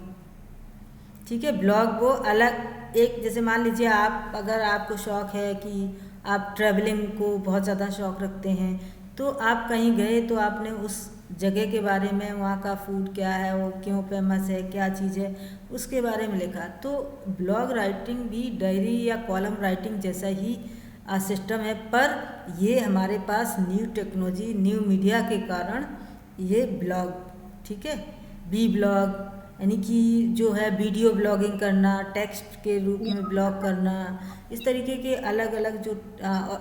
ठीक है। ब्लॉग वो अलग एक, जैसे मान लीजिए आप, अगर आपको शौक़ है कि आप ट्रैवलिंग को बहुत ज़्यादा शौक़ रखते हैं, तो आप कहीं गए तो आपने उस जगह के बारे में, वहाँ का फूड क्या है, वो क्यों फेमस है, क्या चीज़ है, उसके बारे में लिखा। तो ब्लॉग राइटिंग भी डायरी या कॉलम राइटिंग जैसा ही सिस्टम है, पर ये हमारे पास न्यू टेक्नोलॉजी, न्यू मीडिया के कारण ये ब्लॉग, ठीक है, बी ब्लॉग यानी कि जो है वीडियो ब्लॉगिंग करना, टेक्स्ट के रूप में ब्लॉग करना, इस तरीके के अलग अलग जो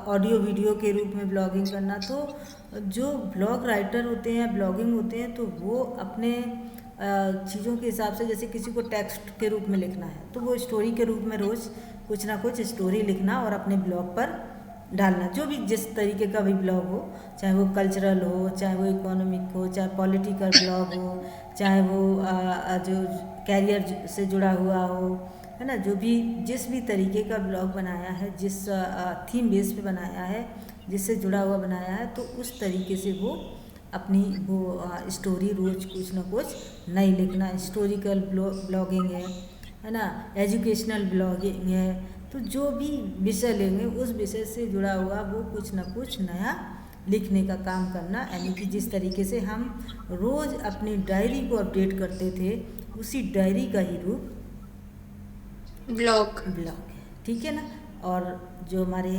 ऑडियो वीडियो के रूप में ब्लॉगिंग करना। तो जो ब्लॉग राइटर होते हैं, ब्लॉगिंग होते हैं, तो वो अपने चीज़ों के हिसाब से, जैसे किसी को टेक्स्ट के रूप में लिखना है तो वो स्टोरी के रूप में रोज़ कुछ ना कुछ स्टोरी लिखना और अपने ब्लॉग पर डालना, जो भी जिस तरीके का भी ब्लॉग हो, चाहे वो कल्चरल हो, चाहे वो इकोनॉमिक हो, चाहे पॉलिटिकल ब्लॉग हो, चाहे वो जो कैरियर से जुड़ा हुआ हो, है ना, जो भी जिस भी तरीके का ब्लॉग बनाया है, जिस थीम बेस पे बनाया है, जिससे जुड़ा हुआ बनाया है, तो उस तरीके से वो अपनी वो स्टोरी रोज़ कुछ ना कुछ नई लिखना। हिस्टोरिकल ब्लॉगिंग है ना, एजुकेशनल ब्लॉगिंग है, तो जो भी विषय लेंगे उस विषय से जुड़ा हुआ वो कुछ ना कुछ नया लिखने का काम करना। यानी कि जिस तरीके से हम रोज़ अपनी डायरी को अपडेट करते थे, उसी डायरी का ही रूप ब्लॉग है, ठीक है ना। और जो हमारे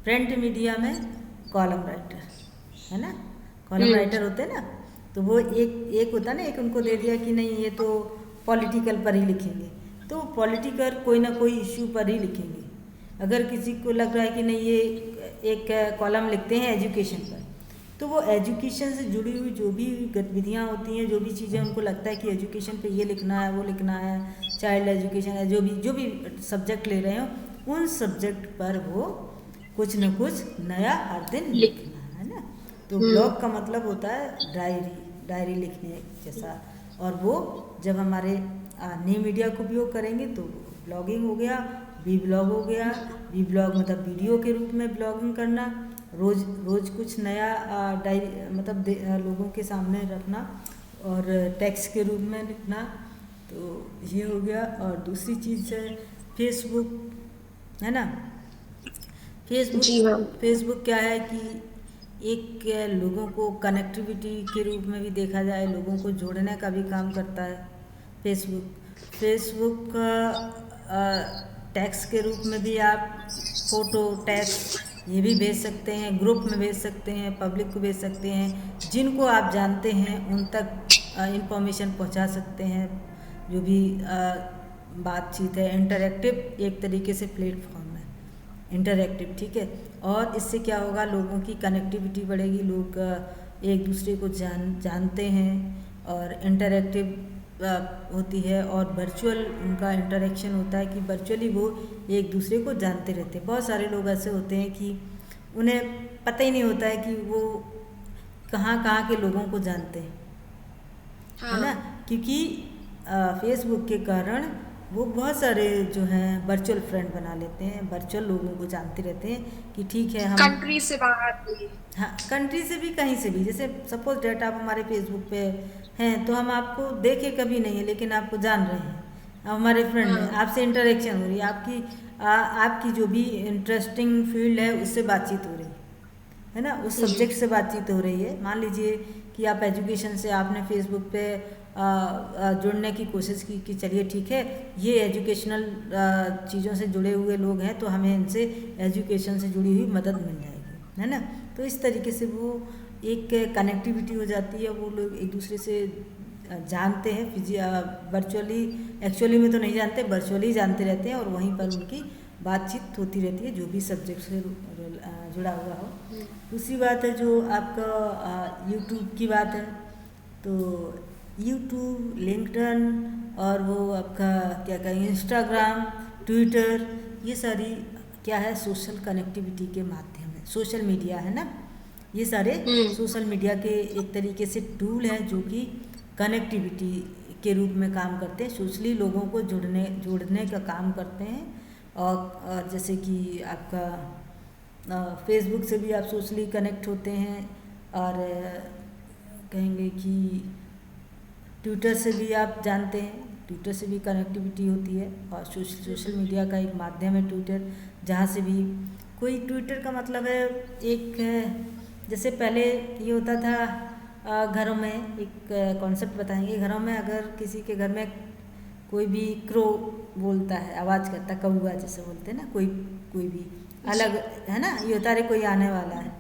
प्रिंट मीडिया में कॉलम राइटर है ना, कॉलम राइटर होते हैं ना, तो वो एक होता है ना, एक उनको दे दिया कि नहीं ये तो पॉलिटिकल पर ही लिखेंगे, तो पॉलिटिकल कोई ना कोई इश्यू पर ही लिखेंगे। अगर किसी को लग रहा है कि नहीं ये एक कॉलम लिखते हैं एजुकेशन पर, तो वो एजुकेशन से जुड़ी हुई जो भी गतिविधियाँ होती हैं, जो भी चीज़ें उनको लगता है कि एजुकेशन पे ये लिखना है, वो लिखना है, चाइल्ड एजुकेशन है, जो भी सब्जेक्ट ले रहे हो, उन सब्जेक्ट पर वो कुछ न कुछ नया हर दिन लिखना है ना। तो ब्लॉग का मतलब होता है डायरी लिखने जैसा। और वो जब हमारे न्यू मीडिया को उपयोग करेंगे तो ब्लॉगिंग हो गया, वी ब्लॉग हो गया। वी ब्लॉग मतलब वीडियो के रूप में ब्लॉगिंग करना, रोज़ कुछ नया डायरी मतलब लोगों के सामने रखना और टेक्स्ट के रूप में लिखना, तो ये हो गया। और दूसरी चीज़ है फेसबुक, है ना। फेसबुक क्या है कि एक लोगों को कनेक्टिविटी के रूप में भी देखा जाए, लोगों को जोड़ने का भी काम करता है फेसबुक टेक्स्ट के रूप में भी आप फ़ोटो टेक्स्ट ये भी भेज सकते हैं, ग्रुप में भेज सकते हैं, पब्लिक को भेज सकते हैं, जिनको आप जानते हैं उन तक इंफॉर्मेशन पहुंचा सकते हैं। जो भी बातचीत है, इंटरैक्टिव एक तरीके से प्लेटफॉर्म है, इंटरैक्टिव, ठीक है। और इससे क्या होगा, लोगों की कनेक्टिविटी बढ़ेगी, लोग एक दूसरे को जानते हैं और इंटरैक्टिव होती है, और वर्चुअल उनका इंटरेक्शन होता है कि वर्चुअली वो एक दूसरे को जानते रहते हैं। बहुत सारे लोग ऐसे होते हैं कि उन्हें पता ही नहीं होता है कि वो कहाँ कहाँ के लोगों को जानते हैं, हाँ। है ना, क्योंकि फेसबुक के कारण वो बहुत सारे जो हैं वर्चुअल फ्रेंड बना लेते हैं, वर्चुअल लोगों को जानते रहते हैं कि ठीक है हम कंट्री से बाहर भी, हाँ, कंट्री से भी, कहीं से भी। जैसे सपोज डेट आप हमारे फेसबुक पे हैं तो हम आपको देखे कभी नहीं है, लेकिन आपको जान रहे हैं, आप हमारे फ्रेंड हैं, आपसे इंटरेक्शन हो रही है, आपकी जो भी इंटरेस्टिंग फील्ड है उससे बातचीत हो रही है ना, उस सब्जेक्ट से बातचीत हो रही है। मान लीजिए कि आप एजुकेशन से आपने फेसबुक पे जुड़ने की कोशिश की कि चलिए ठीक है ये एजुकेशनल चीज़ों से जुड़े हुए लोग हैं तो हमें इनसे एजुकेशन से जुड़ी हुई मदद मिल जाएगी, है ना। तो इस तरीके से वो एक कनेक्टिविटी हो जाती है, वो लोग एक दूसरे से जानते हैं वर्चुअली, एक्चुअली में तो नहीं जानते, वर्चुअली जानते रहते हैं, और वहीं पर उनकी बातचीत होती रहती है जो भी सब्जेक्ट से जुड़ा हुआ हो। दूसरी बात है जो आपका यूट्यूब की बात है, तो यूट्यूब, लिंक्डइन और वो आपका क्या कहेंगे इंस्टाग्राम, ट्विटर, ये सारी क्या है सोशल कनेक्टिविटी के माध्यम है, सोशल मीडिया है ना, ये सारे हम्म। सोशल मीडिया के एक तरीके से टूल हैं जो कि कनेक्टिविटी के रूप में काम करते हैं, सोशली लोगों को जोड़ने का काम करते हैं। और जैसे कि आपका फेसबुक से भी आप सोशली कनेक्ट होते हैं, और कहेंगे कि ट्विटर से भी आप जानते हैं, ट्विटर से भी कनेक्टिविटी होती है। और सोशल मीडिया का एक माध्यम है ट्विटर, जहाँ से भी कोई, ट्विटर का मतलब है एक, जैसे पहले ये होता था घरों में, एक कॉन्सेप्ट बताएंगे, घरों में अगर किसी के घर में कोई भी क्रो बोलता है, आवाज़ करता है, कौवा जैसे बोलते हैं ना, कोई भी अलग है ना, ये होता है कोई आने वाला है,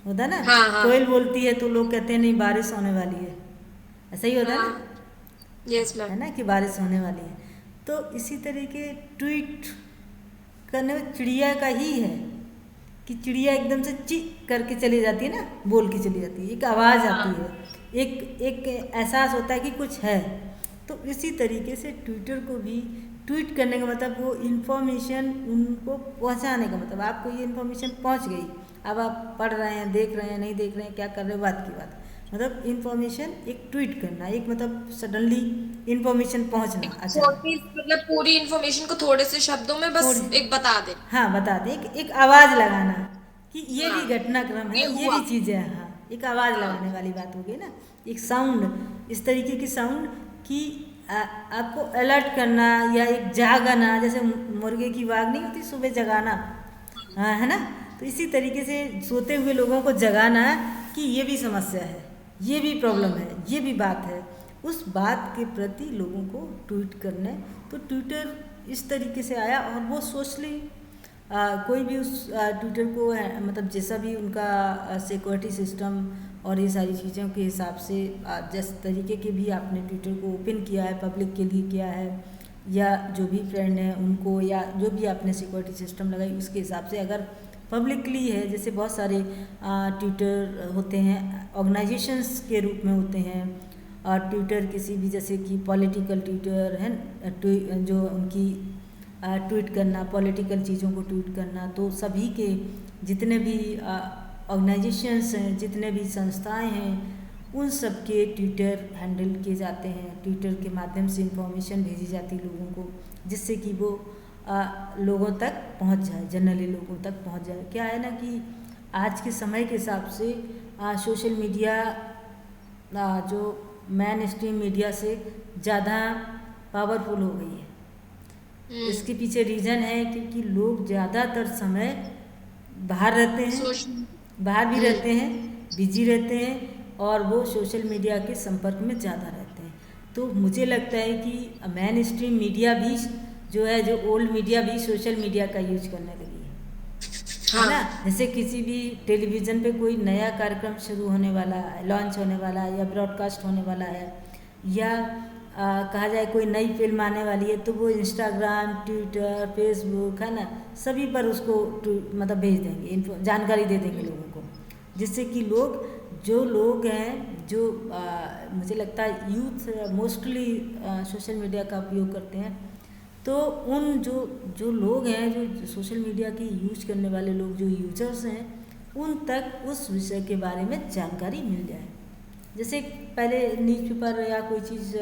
होता ना। हाँ हाँ कोयल बोलती है तो लोग कहते हैं नहीं बारिश होने वाली है, ऐसा ही होता है ना, हाँ। यस है मैम। ना, कि बारिश होने वाली है। तो इसी तरीके ट्वीट करने में चिड़िया का ही है कि चिड़िया एकदम से ची करके चली जाती है ना, बोल के चली जाती है, एक आवाज़ आती है, एक एहसास होता है कि कुछ है। तो इसी तरीके से ट्विटर को भी, ट्वीट करने का मतलब वो इन्फॉर्मेशन उनको पहुंचाने का मतलब, आपको ये इन्फॉर्मेशन पहुंच गई, अब आप पढ़ रहे हैं, देख रहे हैं, नहीं देख रहे हैं, क्या कर रहे हैं, बात की बात, मतलब इन्फॉर्मेशन एक ट्वीट करना, एक मतलब सडनली इन्फॉर्मेशन पहुंचना अचानक, मतलब पूरी इंफॉर्मेशन को थोड़े से शब्दों में बस थोड़ी, एक बता दे। हाँ बता दें, एक आवाज़ लगाना कि ये हाँ, भी घटनाक्रम ये है, ये हुआ। भी चीज़ें हैं, हाँ, एक आवाज़ हाँ। लगाने वाली बात हो गई ना, एक साउंड, इस तरीके की साउंड कि आपको अलर्ट करना, या एक जागाना, जैसे मुर्गे की वाग नहीं होती, सुबह जगाना, हाँ है ना, तो इसी तरीके से सोते हुए लोगों को जगाना कि ये भी समस्या है, ये भी प्रॉब्लम है, ये भी बात है, उस बात के प्रति लोगों को ट्वीट करने। तो ट्विटर इस तरीके से आया, और वो सोशली कोई भी उस ट्विटर को मतलब जैसा भी उनका सिक्योरिटी सिस्टम और ये सारी चीज़ों के हिसाब से, जिस तरीके के भी आपने ट्विटर को ओपन किया है, पब्लिक के लिए किया है, या जो भी फ्रेंड हैं उनको, या जो भी आपने सिक्योरिटी सिस्टम लगाई उसके हिसाब से, अगर पब्लिकली है, जैसे बहुत सारे ट्विटर होते हैं ऑर्गेनाइजेशंस के रूप में होते हैं, और ट्विटर किसी भी, जैसे कि पॉलिटिकल ट्विटर है, जो उनकी ट्वीट करना, पॉलिटिकल चीज़ों को ट्वीट करना, तो सभी के जितने भी ऑर्गेनाइजेशंस हैं, जितने भी संस्थाएं हैं, उन सब के ट्विटर हैंडल किए जाते हैं, ट्विटर के माध्यम से इंफॉर्मेशन भेजी जाती है लोगों को, जिससे कि वो लोगों तक पहुंच जाए, जनरली लोगों तक पहुंच जाए। क्या है ना कि आज के समय के हिसाब से सोशल मीडिया जो मेन स्ट्रीम मीडिया से ज़्यादा पावरफुल हो गई है। इसके पीछे रीज़न है क्योंकि लोग ज़्यादातर समय बाहर रहते हैं, सोशल। बाहर भी रहते हैं, बिजी रहते हैं, और वो सोशल मीडिया के संपर्क में ज़्यादा रहते हैं। तो मुझे लगता है कि मेन स्ट्रीम मीडिया भी जो है, जो ओल्ड मीडिया भी सोशल मीडिया का यूज करने लगी है ना। जैसे किसी भी टेलीविज़न पे कोई नया कार्यक्रम शुरू होने वाला है, लॉन्च होने वाला है, या ब्रॉडकास्ट होने वाला है, या कहा जाए कोई नई फिल्म आने वाली है, तो वो इंस्टाग्राम, ट्विटर, फेसबुक है ना, सभी पर उसको मतलब भेज देंगे, जानकारी दे देंगे लोगों को, जिससे कि जो लोग हैं, जो मुझे लगता है यूथ मोस्टली सोशल मीडिया का उपयोग करते हैं, तो उन जो लोग हैं, जो सोशल मीडिया की यूज करने वाले लोग, जो यूजर्स हैं, उन तक उस विषय के बारे में जानकारी मिल जाए। जैसे पहले न्यूज़पेपर या कोई चीज़,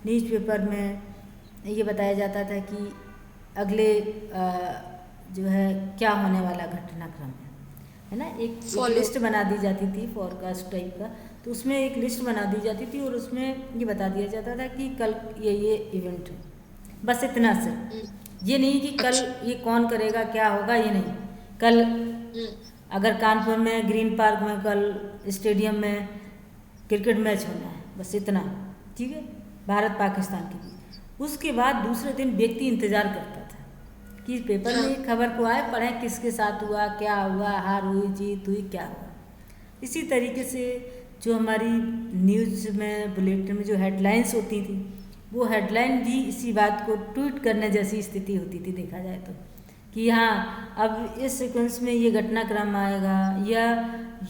न्यूज़पेपर में ये बताया जाता था कि अगले जो है क्या होने वाला घटनाक्रम है ना, एक लिस्ट बना दी जाती थी, फॉरकास्ट टाइप का, तो उसमें एक लिस्ट बना दी जाती थी, और उसमें ये बता दिया जाता था कि कल ये इवेंट है, बस इतना से, ये नहीं कि कल ये कौन करेगा, क्या होगा, ये नहीं, कल अगर कानपुर में ग्रीन पार्क में कल स्टेडियम में क्रिकेट मैच होना है, बस इतना, ठीक है, भारत पाकिस्तान के बीच। उसके बाद दूसरे दिन व्यक्ति इंतज़ार करता था कि पेपर में खबर को आए, पढ़ें किसके साथ हुआ, क्या हुआ, हार हुई, जीत हुई, क्या हुआ। इसी तरीके से जो हमारी न्यूज़ में, बुलेटिन में जो हेडलाइंस होती थी, वो हेडलाइन भी इसी बात को ट्वीट करने जैसी स्थिति होती थी, देखा जाए तो, कि हाँ अब इस सीक्वेंस में ये घटनाक्रम आएगा, या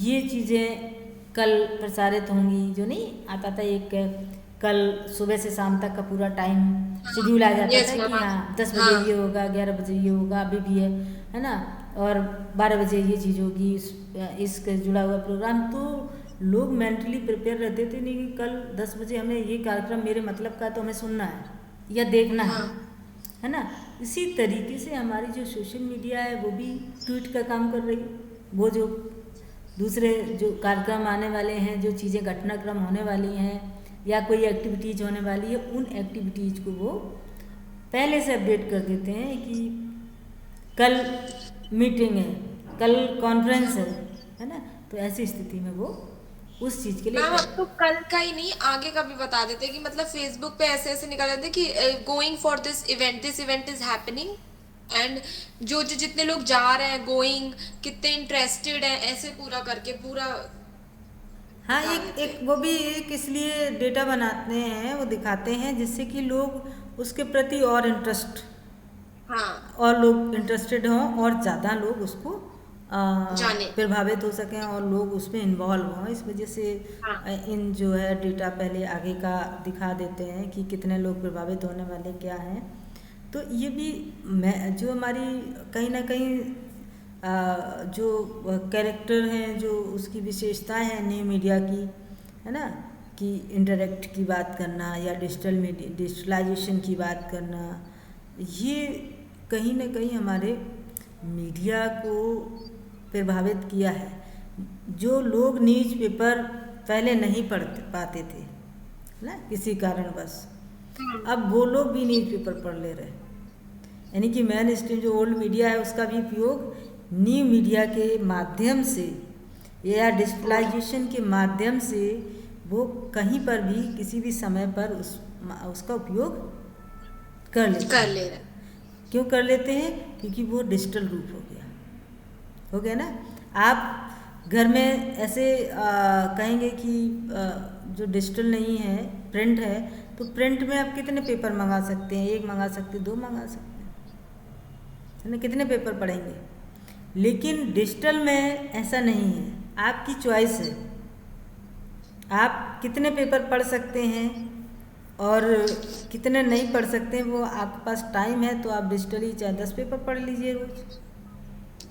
ये चीज़ें कल प्रसारित होंगी, जो नहीं आता था एक कल सुबह से शाम तक का पूरा टाइम शेड्यूल आ जाता था कि हाँ 10 बजे ये होगा, 11 बजे ये होगा, अभी भी है ना, और 12 बजे ये चीज़ होगी, इसके जुड़ा हुआ प्रोग्राम, तो लोग मेंटली प्रिपेयर रहते थे नहीं कि कल 10 बजे हमें ये कार्यक्रम मेरे मतलब का तो हमें सुनना है या देखना है ना। इसी तरीके से हमारी जो सोशल मीडिया है वो भी ट्वीट का काम कर रही है। वो जो दूसरे जो कार्यक्रम आने वाले हैं, जो चीज़ें घटनाक्रम होने वाली हैं या कोई एक्टिविटीज़ होने वाली है, उन एक्टिविटीज़ को वो पहले से अपडेट कर देते हैं कि कल मीटिंग है, कल कॉन्फ्रेंस है ना। तो ऐसी स्थिति में वो उस चीज़ के लिए मैम अब तो कल का ही नहीं, आगे का भी बता देते कि मतलब फेसबुक पे ऐसे ऐसे निकाल देते कि going for this event is happening, and जो जो जितने लोग जा रहे हैं, गोइंग, कितने इंटरेस्टेड हैं, ऐसे पूरा करके पूरा हाँ, बता एक देते एक हैं। वो भी एक इसलिए डेटा बनाते हैं, वो दिखाते हैं जिससे कि लोग उसके प्रति और हाँ, और लोग इंटरेस्टेड हों और ज़्यादा लोग उसको जाने। प्रभावित हो सकें और लोग उसमें इन्वॉल्व हों। इस वजह से हाँ, इन जो है डेटा पहले आगे का दिखा देते हैं कि कितने लोग प्रभावित होने वाले क्या हैं। तो ये भी मैं जो हमारी कहीं ना कहीं जो कैरेक्टर हैं, जो उसकी विशेषताएं हैं न्यू मीडिया की, है ना, कि इंटरेक्ट की बात करना या डिजिटलाइजेशन की बात करना, ये कहीं ना कहीं हमारे मीडिया को प्रभावित किया है। जो लोग न्यूज़पेपर पहले नहीं पढ़ पाते थे ना किसी कारणवश, अब वो लोग भी न्यूज़पेपर पढ़ ले रहे हैं। यानी कि मेन स्ट्रीम जो ओल्ड मीडिया है उसका भी उपयोग न्यू मीडिया के माध्यम से या डिजिटलाइजेशन के माध्यम से वो कहीं पर भी किसी भी समय पर उसका उपयोग कर लेते कर हैं। ले रहे हैं। क्यों कर लेते हैं? क्योंकि वो डिजिटल रूप हो गया ना। आप घर में ऐसे कहेंगे कि जो डिजिटल नहीं है, प्रिंट है, तो प्रिंट में आप कितने पेपर मंगा सकते हैं? एक मंगा सकते हैं, 2 मंगा सकते हैं, है ना। कितने पेपर पढ़ेंगे? लेकिन डिजिटल में ऐसा नहीं है, आपकी चॉइस है। आप कितने पेपर पढ़ सकते हैं और कितने नहीं पढ़ सकते हैं, वो आपके पास टाइम है तो आप डिजिटली चाहे 10 पेपर पढ़ लीजिए रोज,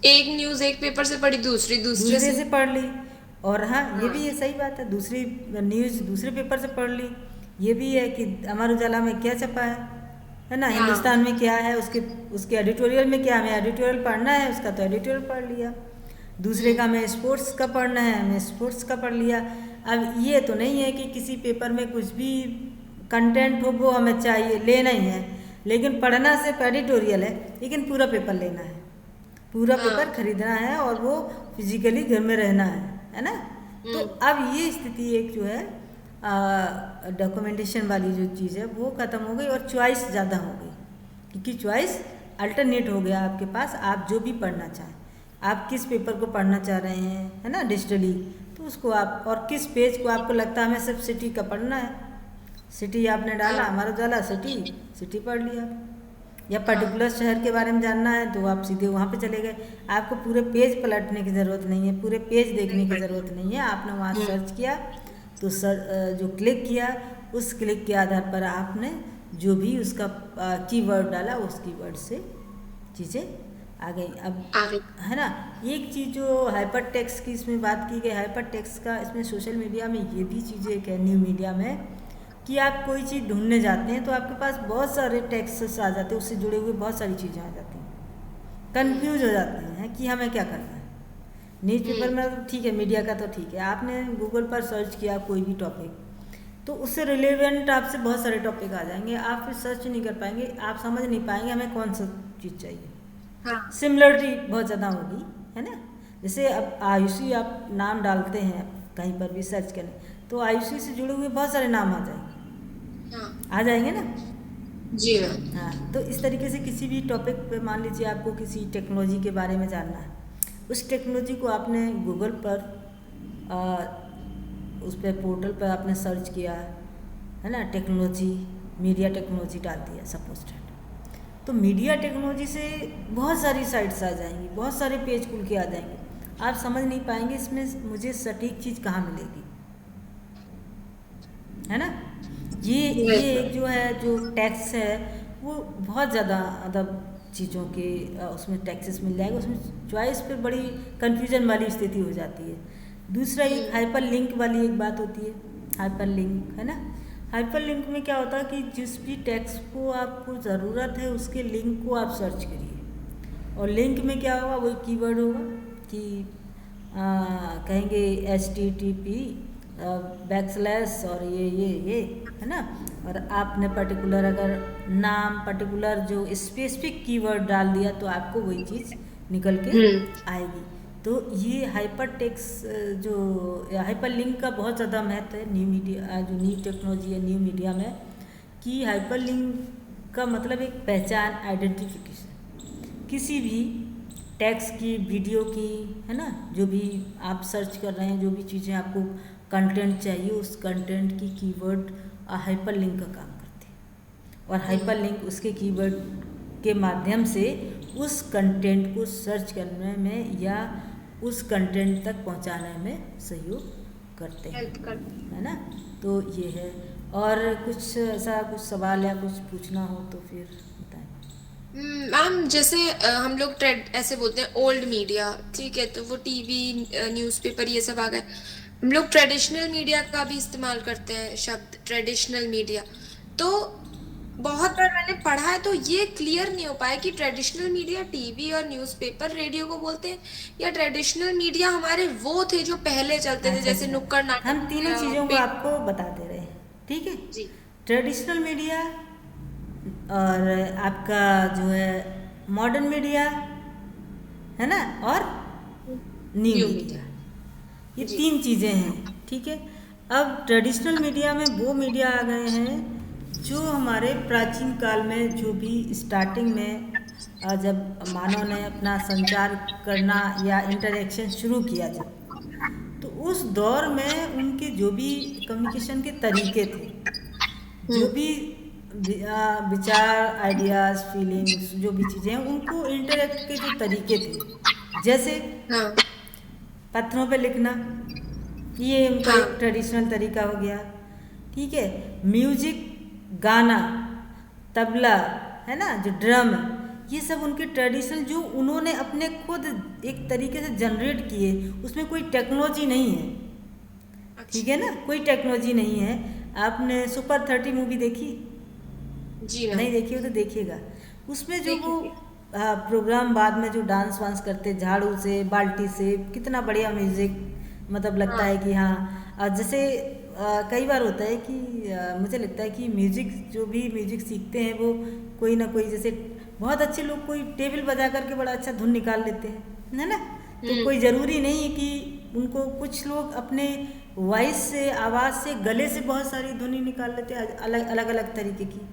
एक न्यूज एक पेपर से पढ़ी, दूसरी दूसरे दूसरे से। से पढ़ ली। और हाँ, ये हाँ, भी ये सही बात है, दूसरी न्यूज़ दूसरे पेपर से पढ़ ली। ये भी है कि अमर उजाला में क्या छपा है ना, हाँ, हिंदुस्तान में क्या है, उसके उसके एडिटोरियल में क्या, हमें एडिटोरियल पढ़ना है उसका तो एडिटोरियल पढ़ लिया। दूसरे का हमें स्पोर्ट्स का पढ़ना है, हमें स्पोर्ट्स का पढ़ लिया। अब ये तो नहीं है कि किसी पेपर में कुछ भी कंटेंट हो वो हमें चाहिए, लेना ही है, लेकिन पढ़ना सिर्फ एडिटोरियल है, लेकिन पूरा पेपर लेना है, पूरा पेपर हाँ। खरीदना है और वो फिजिकली घर में रहना है ना। तो हम्म, अब ये स्थिति एक जो है डॉक्यूमेंटेशन वाली जो चीज़ है वो ख़त्म हो गई और चॉइस ज़्यादा हो गई, क्योंकि चॉइस अल्टरनेट हो गया आपके पास। आप जो भी पढ़ना चाहें, आप किस पेपर को पढ़ना चाह रहे हैं, है ना, डिजिटली, तो उसको आप, और किस पेज को आपको लगता है हमें सिर्फ सिटी का पढ़ना है, सिटी आपने डाला, हाँ, हमारा उजाला सिटी, सिटी पढ़ लिया। या हाँ, पर्टिकुलर शहर के बारे में जानना है तो आप सीधे वहाँ पे चले गए। आपको पूरे पेज पलटने की ज़रूरत नहीं है, पूरे पेज देखने नहीं की पढ़ी। ज़रूरत नहीं है। आपने वहाँ हम्म, सर्च किया तो जो क्लिक किया, उस क्लिक के आधार पर आपने जो भी उसका कीवर्ड डाला, उस कीवर्ड से चीज़ें आ गई। अब आगे। है ना, एक चीज़ जो हाइपर टेक्स्ट की इसमें बात की गई, हाइपर टेक्स्ट का इसमें सोशल मीडिया में ये भी चीज़ें एक है न्यू मीडिया में, कि आप कोई चीज़ ढूंढने जाते हैं तो आपके पास बहुत सारे टेक्स्ट्स आ जाते हैं, उससे जुड़े हुए बहुत सारी चीज़ें आ जाती हैं, हम्म, कंफ्यूज हो जाते हैं कि हमें क्या करना है। न्यूज़पेपर हम्म, में तो ठीक है, मीडिया का तो ठीक है, आपने गूगल पर सर्च किया कोई भी टॉपिक, तो उससे रिलेवेंट आपसे बहुत सारे टॉपिक आ जाएंगे, आप फिर सर्च नहीं कर पाएंगे, आप समझ नहीं पाएंगे हमें कौन सा चीज़ चाहिए। हाँ, सिमिलरिटी बहुत ज़्यादा होगी, है ना। जैसे अब आयुषी आप नाम डालते हैं कहीं पर भी सर्च करें तो आयुषी से जुड़े हुए बहुत सारे नाम आ जाएंगे, हाँ, आ जाएंगे ना। जी मैम। हाँ, तो इस तरीके से किसी भी टॉपिक पे मान लीजिए आपको किसी टेक्नोलॉजी के बारे में जानना है, उस टेक्नोलॉजी को आपने गूगल पर आ, उस पर पोर्टल पर आपने सर्च किया, है ना, टेक्नोलॉजी, मीडिया टेक्नोलॉजी डाल दिया सपोज दैट, तो मीडिया टेक्नोलॉजी से बहुत सारी साइट्स आ जाएंगी, बहुत सारे पेज खुल के आ जाएंगे, आप समझ नहीं पाएंगे इसमें मुझे सटीक चीज़ कहाँ मिलेगी, है ना। ये यस एक मैम। जो है जो टैक्स है वो बहुत ज़्यादा मतलब चीज़ों के उसमें टैक्सेस मिल जाएगा, उसमें चॉइस पे बड़ी कन्फ्यूजन वाली स्थिति हो जाती है। दूसरा एक हाइपर लिंक वाली एक बात होती है, हाइपर लिंक, है ना। हाइपर लिंक में क्या होता है कि जिस भी टेक्स्ट को आपको ज़रूरत है उसके लिंक को आप सर्च करिए, और लिंक में क्या होगा, वही कीवर्ड होगा कि कहेंगे HTTP बैकस्लैश और ये, है ना। और आपने पर्टिकुलर अगर नाम पर्टिकुलर जो स्पेसिफिक कीवर्ड डाल दिया तो आपको वही चीज़ निकल के आएगी। तो ये हाइपर टेक्स्ट जो हाइपर लिंक का बहुत ज़्यादा महत्व है न्यू मीडिया, जो न्यू टेक्नोलॉजी है न्यू मीडिया में, कि हाइपर लिंक का मतलब एक पहचान, आइडेंटिफिकेशन, किसी भी टेक्स्ट की, वीडियो की, है ना, जो भी आप सर्च कर रहे हैं, जो भी चीज़ें आपको कंटेंट चाहिए, उस कंटेंट की कीवर्ड हाइपर लिंक का काम करते हैं। और हाइपर लिंक उसके कीवर्ड के माध्यम से उस कंटेंट को सर्च करने में या उस कंटेंट तक पहुंचाने में सहयोग करते हैं, है ना। तो ये है। और कुछ ऐसा कुछ सवाल या कुछ पूछना हो तो फिर बताएं। मैम जैसे हम लोग ट्रेड ऐसे बोलते हैं ओल्ड मीडिया, ठीक है, तो वो टीवी न्यूज़पेपर ये सब आ गए। हम लोग ट्रेडिशनल मीडिया का भी इस्तेमाल करते हैं शब्द ट्रेडिशनल मीडिया। तो बहुत बार मैंने पढ़ा है तो ये क्लियर नहीं हो पाया कि ट्रेडिशनल मीडिया टीवी और न्यूज़पेपर रेडियो को बोलते हैं, या ट्रेडिशनल मीडिया हमारे वो थे जो पहले चलते थे, अच्छा जैसे अच्छा, नुक्कड़ नाटक हम तीनों या चीज़ों को आपको बता दे रहे हैं, ठीक है। जी ट्रेडिशनल मीडिया और आपका जो है मॉडर्न मीडिया, है ना, और न्यू न्यू मीडिया, मीडिया। ये जी तीन चीज़ें हैं, ठीक है। अब ट्रेडिशनल मीडिया में वो मीडिया आ गए हैं जो हमारे प्राचीन काल में, जो भी स्टार्टिंग में जब मानव ने अपना संचार करना या इंटरेक्शन शुरू किया, जब तो उस दौर में उनके जो भी कम्युनिकेशन के तरीके थे, जो भी विचार, आइडियाज़, फीलिंग्स, जो भी चीज़ें हैं, उनको इंटरेक्ट के जो तरीके थे, जैसे हाँ पत्थरों पे लिखना, ये उनका एक हाँ ट्रेडिशनल तरीका हो गया, ठीक है। म्यूजिक, गाना, तबला, है ना, जो ड्रम, ये सब उनके ट्रेडिशनल, जो उन्होंने अपने खुद एक तरीके से जनरेट किए, उसमें कोई टेक्नोलॉजी नहीं है, ठीक है अच्छा ना, कोई टेक्नोलॉजी नहीं है। आपने सुपर 30 मूवी देखी? जी मैम नहीं देखी हो तो देखिएगा। उसमें जो वो देखिए प्रोग्राम बाद में जो डांस वांस करते झाड़ू से, बाल्टी से, कितना बढ़िया म्यूजिक, मतलब लगता हाँ है कि हाँ। जैसे कई बार होता है कि मुझे लगता है कि म्यूजिक, जो भी म्यूजिक सीखते हैं वो कोई ना कोई, जैसे बहुत अच्छे लोग कोई टेबल बजा करके बड़ा अच्छा धुन निकाल लेते हैं, है ना। तो कोई ज़रूरी नहीं है कि उनको, कुछ लोग अपने वॉइस से, आवाज़ से, गले से बहुत सारी धुनी निकाल लेते हैं, अलग अलग अलग तरीके की।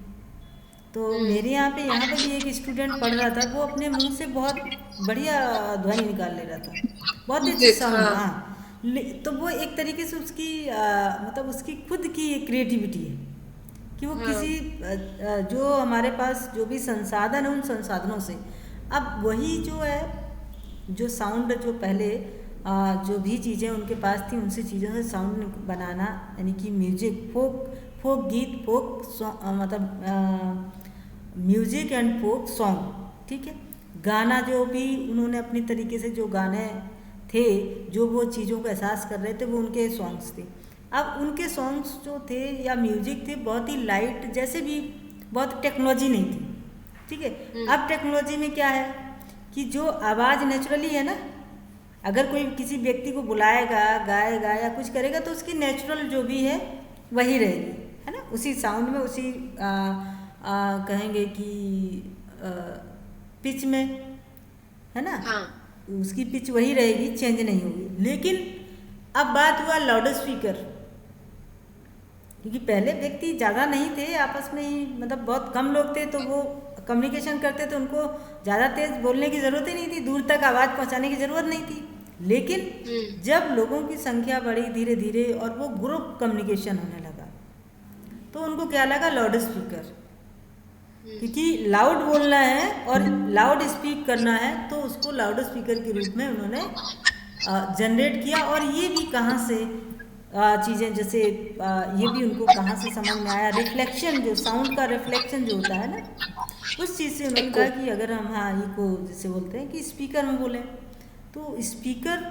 तो मेरे यहाँ पे भी एक स्टूडेंट पढ़ रहा था, वो अपने मुंह से बहुत बढ़िया ध्वनि निकाल ले रहा था, बहुत ही अच्छी साउंड, हाँ हाँ। तो वो एक तरीके से उसकी मतलब उसकी खुद की क्रिएटिविटी है कि वो हाँ किसी जो हमारे पास जो भी संसाधन है, उन संसाधनों से, अब वही जो है, जो साउंड, जो पहले जो भी चीज़ें उनके पास थी, उनसे चीज़ों से साउंड बनाना, यानी कि म्यूजिक, फोक गीत, मतलब म्यूजिक एंड फोक सॉन्ग, ठीक है। गाना जो भी उन्होंने अपनी तरीके से, जो गाने थे, जो वो चीज़ों का एहसास कर रहे थे, वो उनके सॉन्ग्स थे। अब उनके सॉन्ग्स जो थे या म्यूजिक थे, बहुत ही लाइट, जैसे भी बहुत टेक्नोलॉजी नहीं थी, ठीक है। अब टेक्नोलॉजी में क्या है कि जो आवाज़ नेचुरली है ना, अगर कोई किसी व्यक्ति को बुलाएगा, गाएगा या कुछ करेगा, तो उसकी नेचुरल जो भी है वही रहेगी, है ना, उसी साउंड में, उसी कहेंगे कि पिच में, है ना, हाँ उसकी पिच वही रहेगी, चेंज नहीं होगी। लेकिन अब बात हुआ लाउड स्पीकर, क्योंकि पहले व्यक्ति ज़्यादा नहीं थे, आपस में ही, मतलब बहुत कम लोग थे, तो वो कम्युनिकेशन करते थे, उनको ज़्यादा तेज़ बोलने की ज़रूरत ही नहीं थी, दूर तक आवाज़ पहुंचाने की ज़रूरत नहीं थी। लेकिन जब लोगों की संख्या बढ़ी धीरे धीरे और वो ग्रुप कम्युनिकेशन होने लगा, तो उनको क्या लगा, लाउड स्पीकर, क्योंकि लाउड बोलना है और लाउड स्पीक करना है, तो उसको लाउड स्पीकर के रूप में उन्होंने जनरेट किया। और ये भी कहाँ से, चीज़ें, जैसे ये भी उनको कहाँ से समझ में आया, रिफ्लेक्शन, जो साउंड का रिफ्लेक्शन जो होता है ना, उस चीज़ से उन्होंने एको। कहा कि अगर हम, हाँ, इको जैसे बोलते हैं कि स्पीकर में बोलें, तो स्पीकर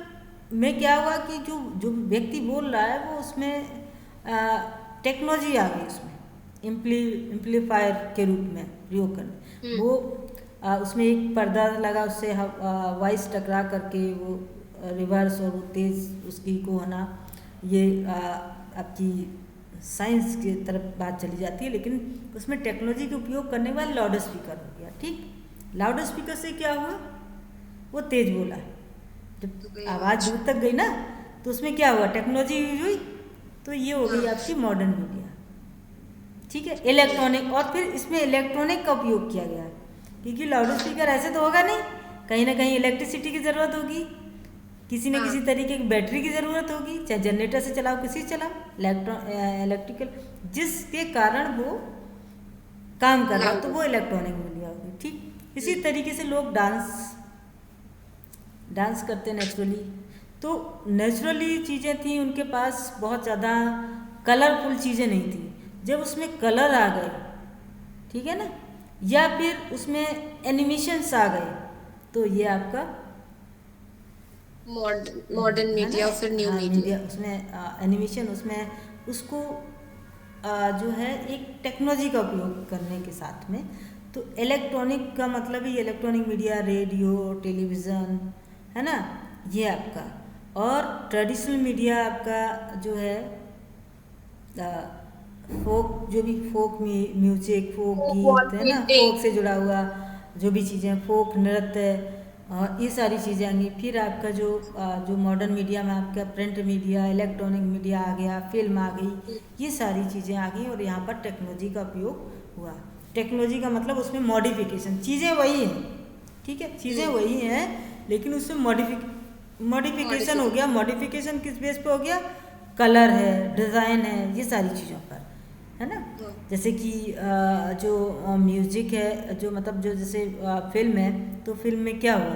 में क्या हुआ कि जो जो व्यक्ति बोल रहा है वो उसमें टेक्नोलॉजी आ गई, उसमें एम्पलीफायर के रूप में प्रयोग करने, वो उसमें एक पर्दा लगा, उससे वॉइस टकरा करके वो रिवर्स और वो तेज़ उसकी को होना, ये आपकी साइंस की तरफ बात चली जाती है, लेकिन उसमें टेक्नोलॉजी का उपयोग करने के बाद लाउड स्पीकर हो गया। ठीक, लाउड स्पीकर से क्या हुआ, वो तेज बोला, तो जब गई आवाज़ आवाज। दूर तक गई ना, तो उसमें क्या हुआ, टेक्नोलॉजी यूज हुई, तो ये हो गई हाँ। आपकी मॉडर्न मीडिया। ठीक है, इलेक्ट्रॉनिक, और फिर इसमें इलेक्ट्रॉनिक का उपयोग किया गया है, क्योंकि लाउड स्पीकर ऐसे तो होगा नहीं, कहीं ना कहीं इलेक्ट्रिसिटी की ज़रूरत होगी, किसी न हाँ। किसी तरीके की बैटरी की ज़रूरत होगी, चाहे जनरेटर से चलाओ, किसी से चलाओ, इलेक्ट्रिकल, जिसके कारण वो काम कर रहा हो, तो लाउड। वो इलेक्ट्रॉनिक मीडिया होगी। ठीक, इसी तरीके से लोग डांस डांस करते नेचुरली, तो नेचुरली चीज़ें थी उनके पास, बहुत ज़्यादा कलरफुल चीज़ें नहीं थी, जब उसमें कलर आ गए, ठीक है ना, या फिर उसमें एनिमेशंस आ गए, तो ये आपका, मॉडर्न मॉडर्न है ना, मीडिया और फिर न्यू हाँ, मीडिया। मीडिया उसमें एनिमेशन, उसमें उसको जो है एक टेक्नोलॉजी का उपयोग करने के साथ में, तो इलेक्ट्रॉनिक का मतलब ही इलेक्ट्रॉनिक मीडिया, रेडियो, टेलीविज़न, है ना, ये आपका, और ट्रेडिशनल मीडिया आपका जो है फोक, जो भी फोक म्यूजिक, फोक गीत, है ना, फोक पेंटिंग। से जुड़ा हुआ जो भी चीज़ें, फोक नृत्य, ये सारी चीज़ें आएंगी। फिर आपका जो मॉडर्न मीडिया में आपका प्रिंट मीडिया, इलेक्ट्रॉनिक मीडिया आ गया, फिल्म आ गई, ये सारी चीज़ें आ गई, और यहाँ पर टेक्नोलॉजी का उपयोग हुआ। टेक्नोलॉजी का मतलब उसमें मॉडिफिकेशन, चीज़ें वही हैं, ठीक है, चीज़ें वही हैं, लेकिन उसमें मॉडिफिकेशन हो गया। मॉडिफिकेशन किस बेस पे हो गया, कलर है, डिज़ाइन है, ये सारी चीज़ों पर, है ना। जैसे कि जो म्यूजिक है, जो मतलब जो जैसे फिल्म है, तो फिल्म में क्या हुआ,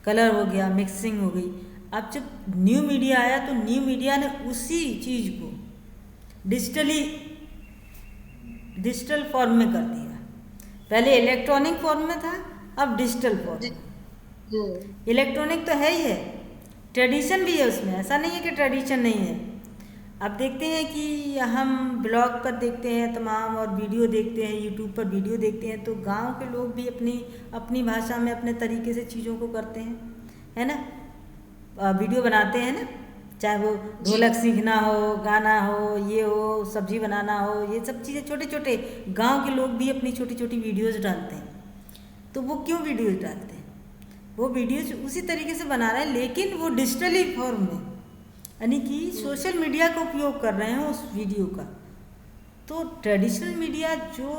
कलर हो गया, मिक्सिंग हो गई। अब जब न्यू मीडिया आया, तो न्यू मीडिया ने उसी चीज़ को डिजिटल फॉर्म में कर दिया। पहले इलेक्ट्रॉनिक फॉर्म में था, अब डिजिटल फॉर्म में। इलेक्ट्रॉनिक तो है ही है, ट्रेडिशन भी है उसमें, ऐसा नहीं है कि ट्रेडिशन नहीं है। अब देखते हैं कि हम ब्लॉग पर देखते हैं तमाम, और वीडियो देखते हैं, यूट्यूब पर वीडियो देखते हैं, तो गांव के लोग भी अपनी अपनी भाषा में अपने तरीके से चीज़ों को करते हैं, है ना, वीडियो बनाते हैं ना, चाहे वो जी। ढोलक सीखना हो, गाना हो, ये हो, सब्जी बनाना हो, ये सब चीज़ें छोटे छोटे गांव के लोग भी अपनी छोटी छोटी वीडियोज़ डालते हैं। तो वो क्यों वीडियोज़ डालते हैं, वो वीडियोज़ उसी तरीके से बना रहे हैं, लेकिन वो डिजिटली फॉर्म में, यानी कि सोशल मीडिया का उपयोग कर रहे हैं उस वीडियो का। तो ट्रेडिशनल मीडिया जो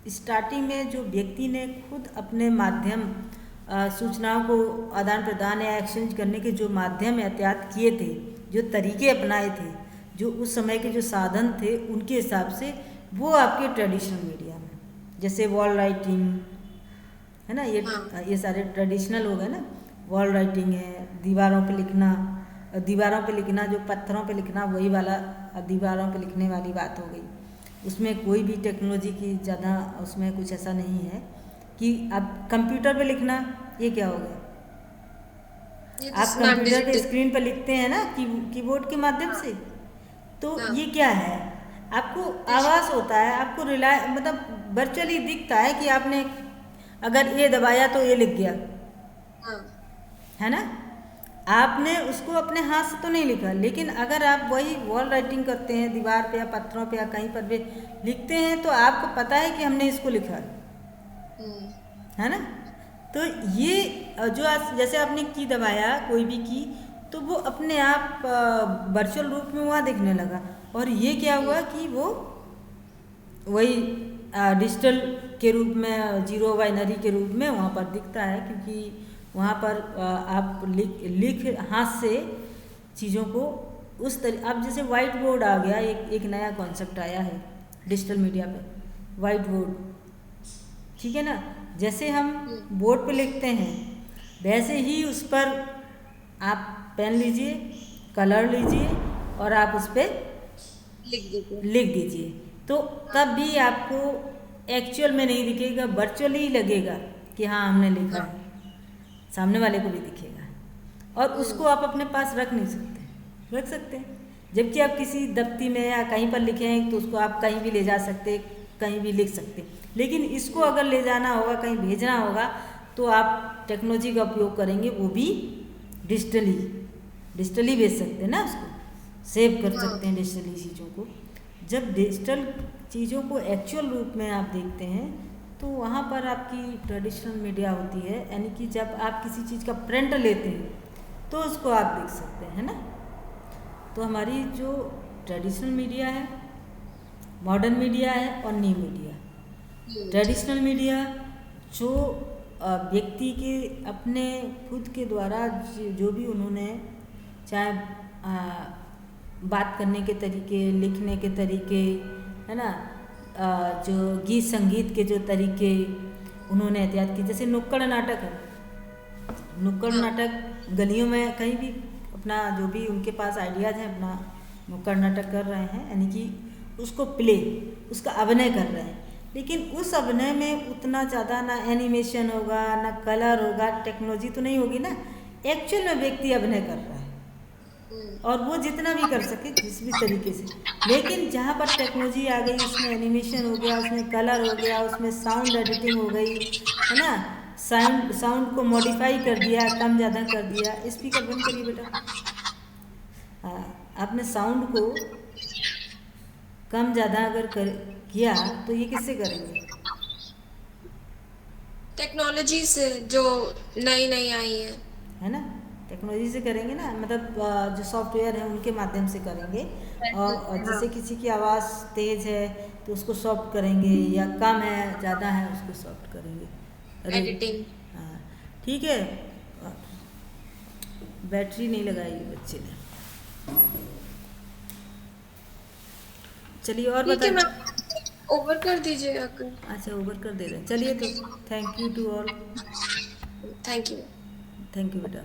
स्टार्टिंग में जो व्यक्ति ने खुद अपने माध्यम, सूचनाओं को आदान प्रदान या एक्सचेंज करने के जो माध्यम एहतियात किए थे, जो तरीके अपनाए थे, जो उस समय के जो साधन थे, उनके हिसाब से वो आपके ट्रेडिशनल मीडिया में, जैसे वॉल राइटिंग, है ना, हाँ। ये सारे ट्रेडिशनल हो गए ना। वॉल राइटिंग है, दीवारों पे लिखना, दीवारों पे लिखना, जो पत्थरों पे लिखना, वही वाला दीवारों पे लिखने वाली बात हो गई। उसमें कोई भी टेक्नोलॉजी की ज़्यादा, उसमें कुछ ऐसा नहीं है कि अब कंप्यूटर पे लिखना, ये क्या हो गया, ये आप तो नॉट कंप्यूटर पे डिजिटल। स्क्रीन पे लिखते हैं ना, कीबोर्ड के माध्यम से, तो हाँ। ये क्या है, आपको आभास होता है, आपको मतलब वर्चुअली दिखता है कि आपने अगर ये दबाया तो ये लिख गया, हाँ। है ना। आपने उसको अपने हाथ से तो नहीं लिखा, लेकिन अगर आप वही वॉल राइटिंग करते हैं, दीवार पे या पत्थरों पे या कहीं पर भी लिखते हैं, तो आपको पता है कि हमने इसको लिखा है ना। तो ये जो आज जैसे आपने की दबाया, कोई भी की, तो वो अपने आप वर्चुअल रूप में वहाँ दिखने लगा, और ये क्या हुआ कि वो वही डिजिटल के रूप में, जीरो बाइनरी के रूप में वहाँ पर दिखता है, क्योंकि वहाँ पर आप लिख हाथ से चीज़ों को उस अब जैसे वाइट बोर्ड आ गया, एक नया कॉन्सेप्ट आया है डिजिटल मीडिया पे, वाइट बोर्ड, ठीक है ना। जैसे हम बोर्ड पे लिखते हैं, वैसे ही उस पर आप पेन लीजिए, कलर लीजिए, और आप उस पर लिख दीजिए। लिख दीजिए। तो तब भी आपको एक्चुअल में नहीं दिखेगा, वर्चुअली ही लगेगा कि हाँ हमने लिखा हाँ। है, सामने वाले को भी दिखेगा। और उसको आप अपने पास रख नहीं सकते, रख सकते हैं। जबकि आप किसी दफ्ती में या कहीं पर लिखे हैं तो उसको आप कहीं भी ले जा सकते, कहीं भी लिख सकते। लेकिन इसको अगर ले जाना होगा, कहीं भेजना होगा, तो आप टेक्नोलॉजी का उपयोग करेंगे, वो भी डिजिटली, डिजिटली भेज सकते हैं ना, उसको सेव कर सकते हैं डिजिटली चीज़ों को। जब डिजिटल चीज़ों को एक्चुअल रूप में आप देखते हैं तो वहाँ पर आपकी ट्रेडिशनल मीडिया होती है, यानी कि जब आप किसी चीज़ का प्रिंट लेते हैं तो उसको आप देख सकते हैं, है ना। तो हमारी जो ट्रेडिशनल मीडिया है, मॉडर्न मीडिया है और न्यू मीडिया। ट्रेडिशनल मीडिया जो व्यक्ति के अपने खुद के द्वारा जो भी उन्होंने, चाहे बात करने के तरीके, लिखने के तरीके, है ना, जो गीत संगीत के जो तरीके उन्होंने एहतियात की, जैसे नुक्कड़ नाटक है, नुक्कड़ नाटक गलियों में कहीं भी अपना जो भी उनके पास आइडियाज़ हैं अपना नुक्कड़ नाटक कर रहे हैं, यानी कि उसको प्ले, उसका अभिनय कर रहे हैं। लेकिन उस अभिनय में उतना ज़्यादा ना एनिमेशन होगा, ना कलर होगा, टेक्नोलॉजी तो नहीं होगी ना, एक्चुअल में व्यक्ति अभिनय कर रहा है और वो जितना भी कर सके जिस भी तरीके से। लेकिन जहाँ पर टेक्नोलॉजी आ गई, उसमें एनिमेशन हो गया, उसमें कलर हो गया, उसमें साउंड एडिटिंग हो गई, है ना, साउंड को मॉडिफाई कर दिया, कम ज़्यादा कर दिया। स्पीकर बंद करिए बेटा। हाँ, आपने साउंड को कम ज़्यादा अगर किया तो ये किससे करेंगे? टेक्नोलॉजी से जो नई नई आई है ना, टेक्नोलॉजी से करेंगे ना, मतलब जो सॉफ्टवेयर है उनके माध्यम से करेंगे। और हाँ। जैसे किसी की आवाज़ तेज़ है तो उसको सॉफ्ट करेंगे, या कम है ज़्यादा है उसको सॉफ्ट करेंगे। अरे एडिटिंग। हाँ ठीक है। बैटरी नहीं लगाई बच्चे ने। चलिए और ठीक है बताइए। मैम, ओवर कर दीजिए आकर। अच्छा ओवर कर दे रहे हैं, चलिए तो thank you to all. Thank you. Thank you बेटा।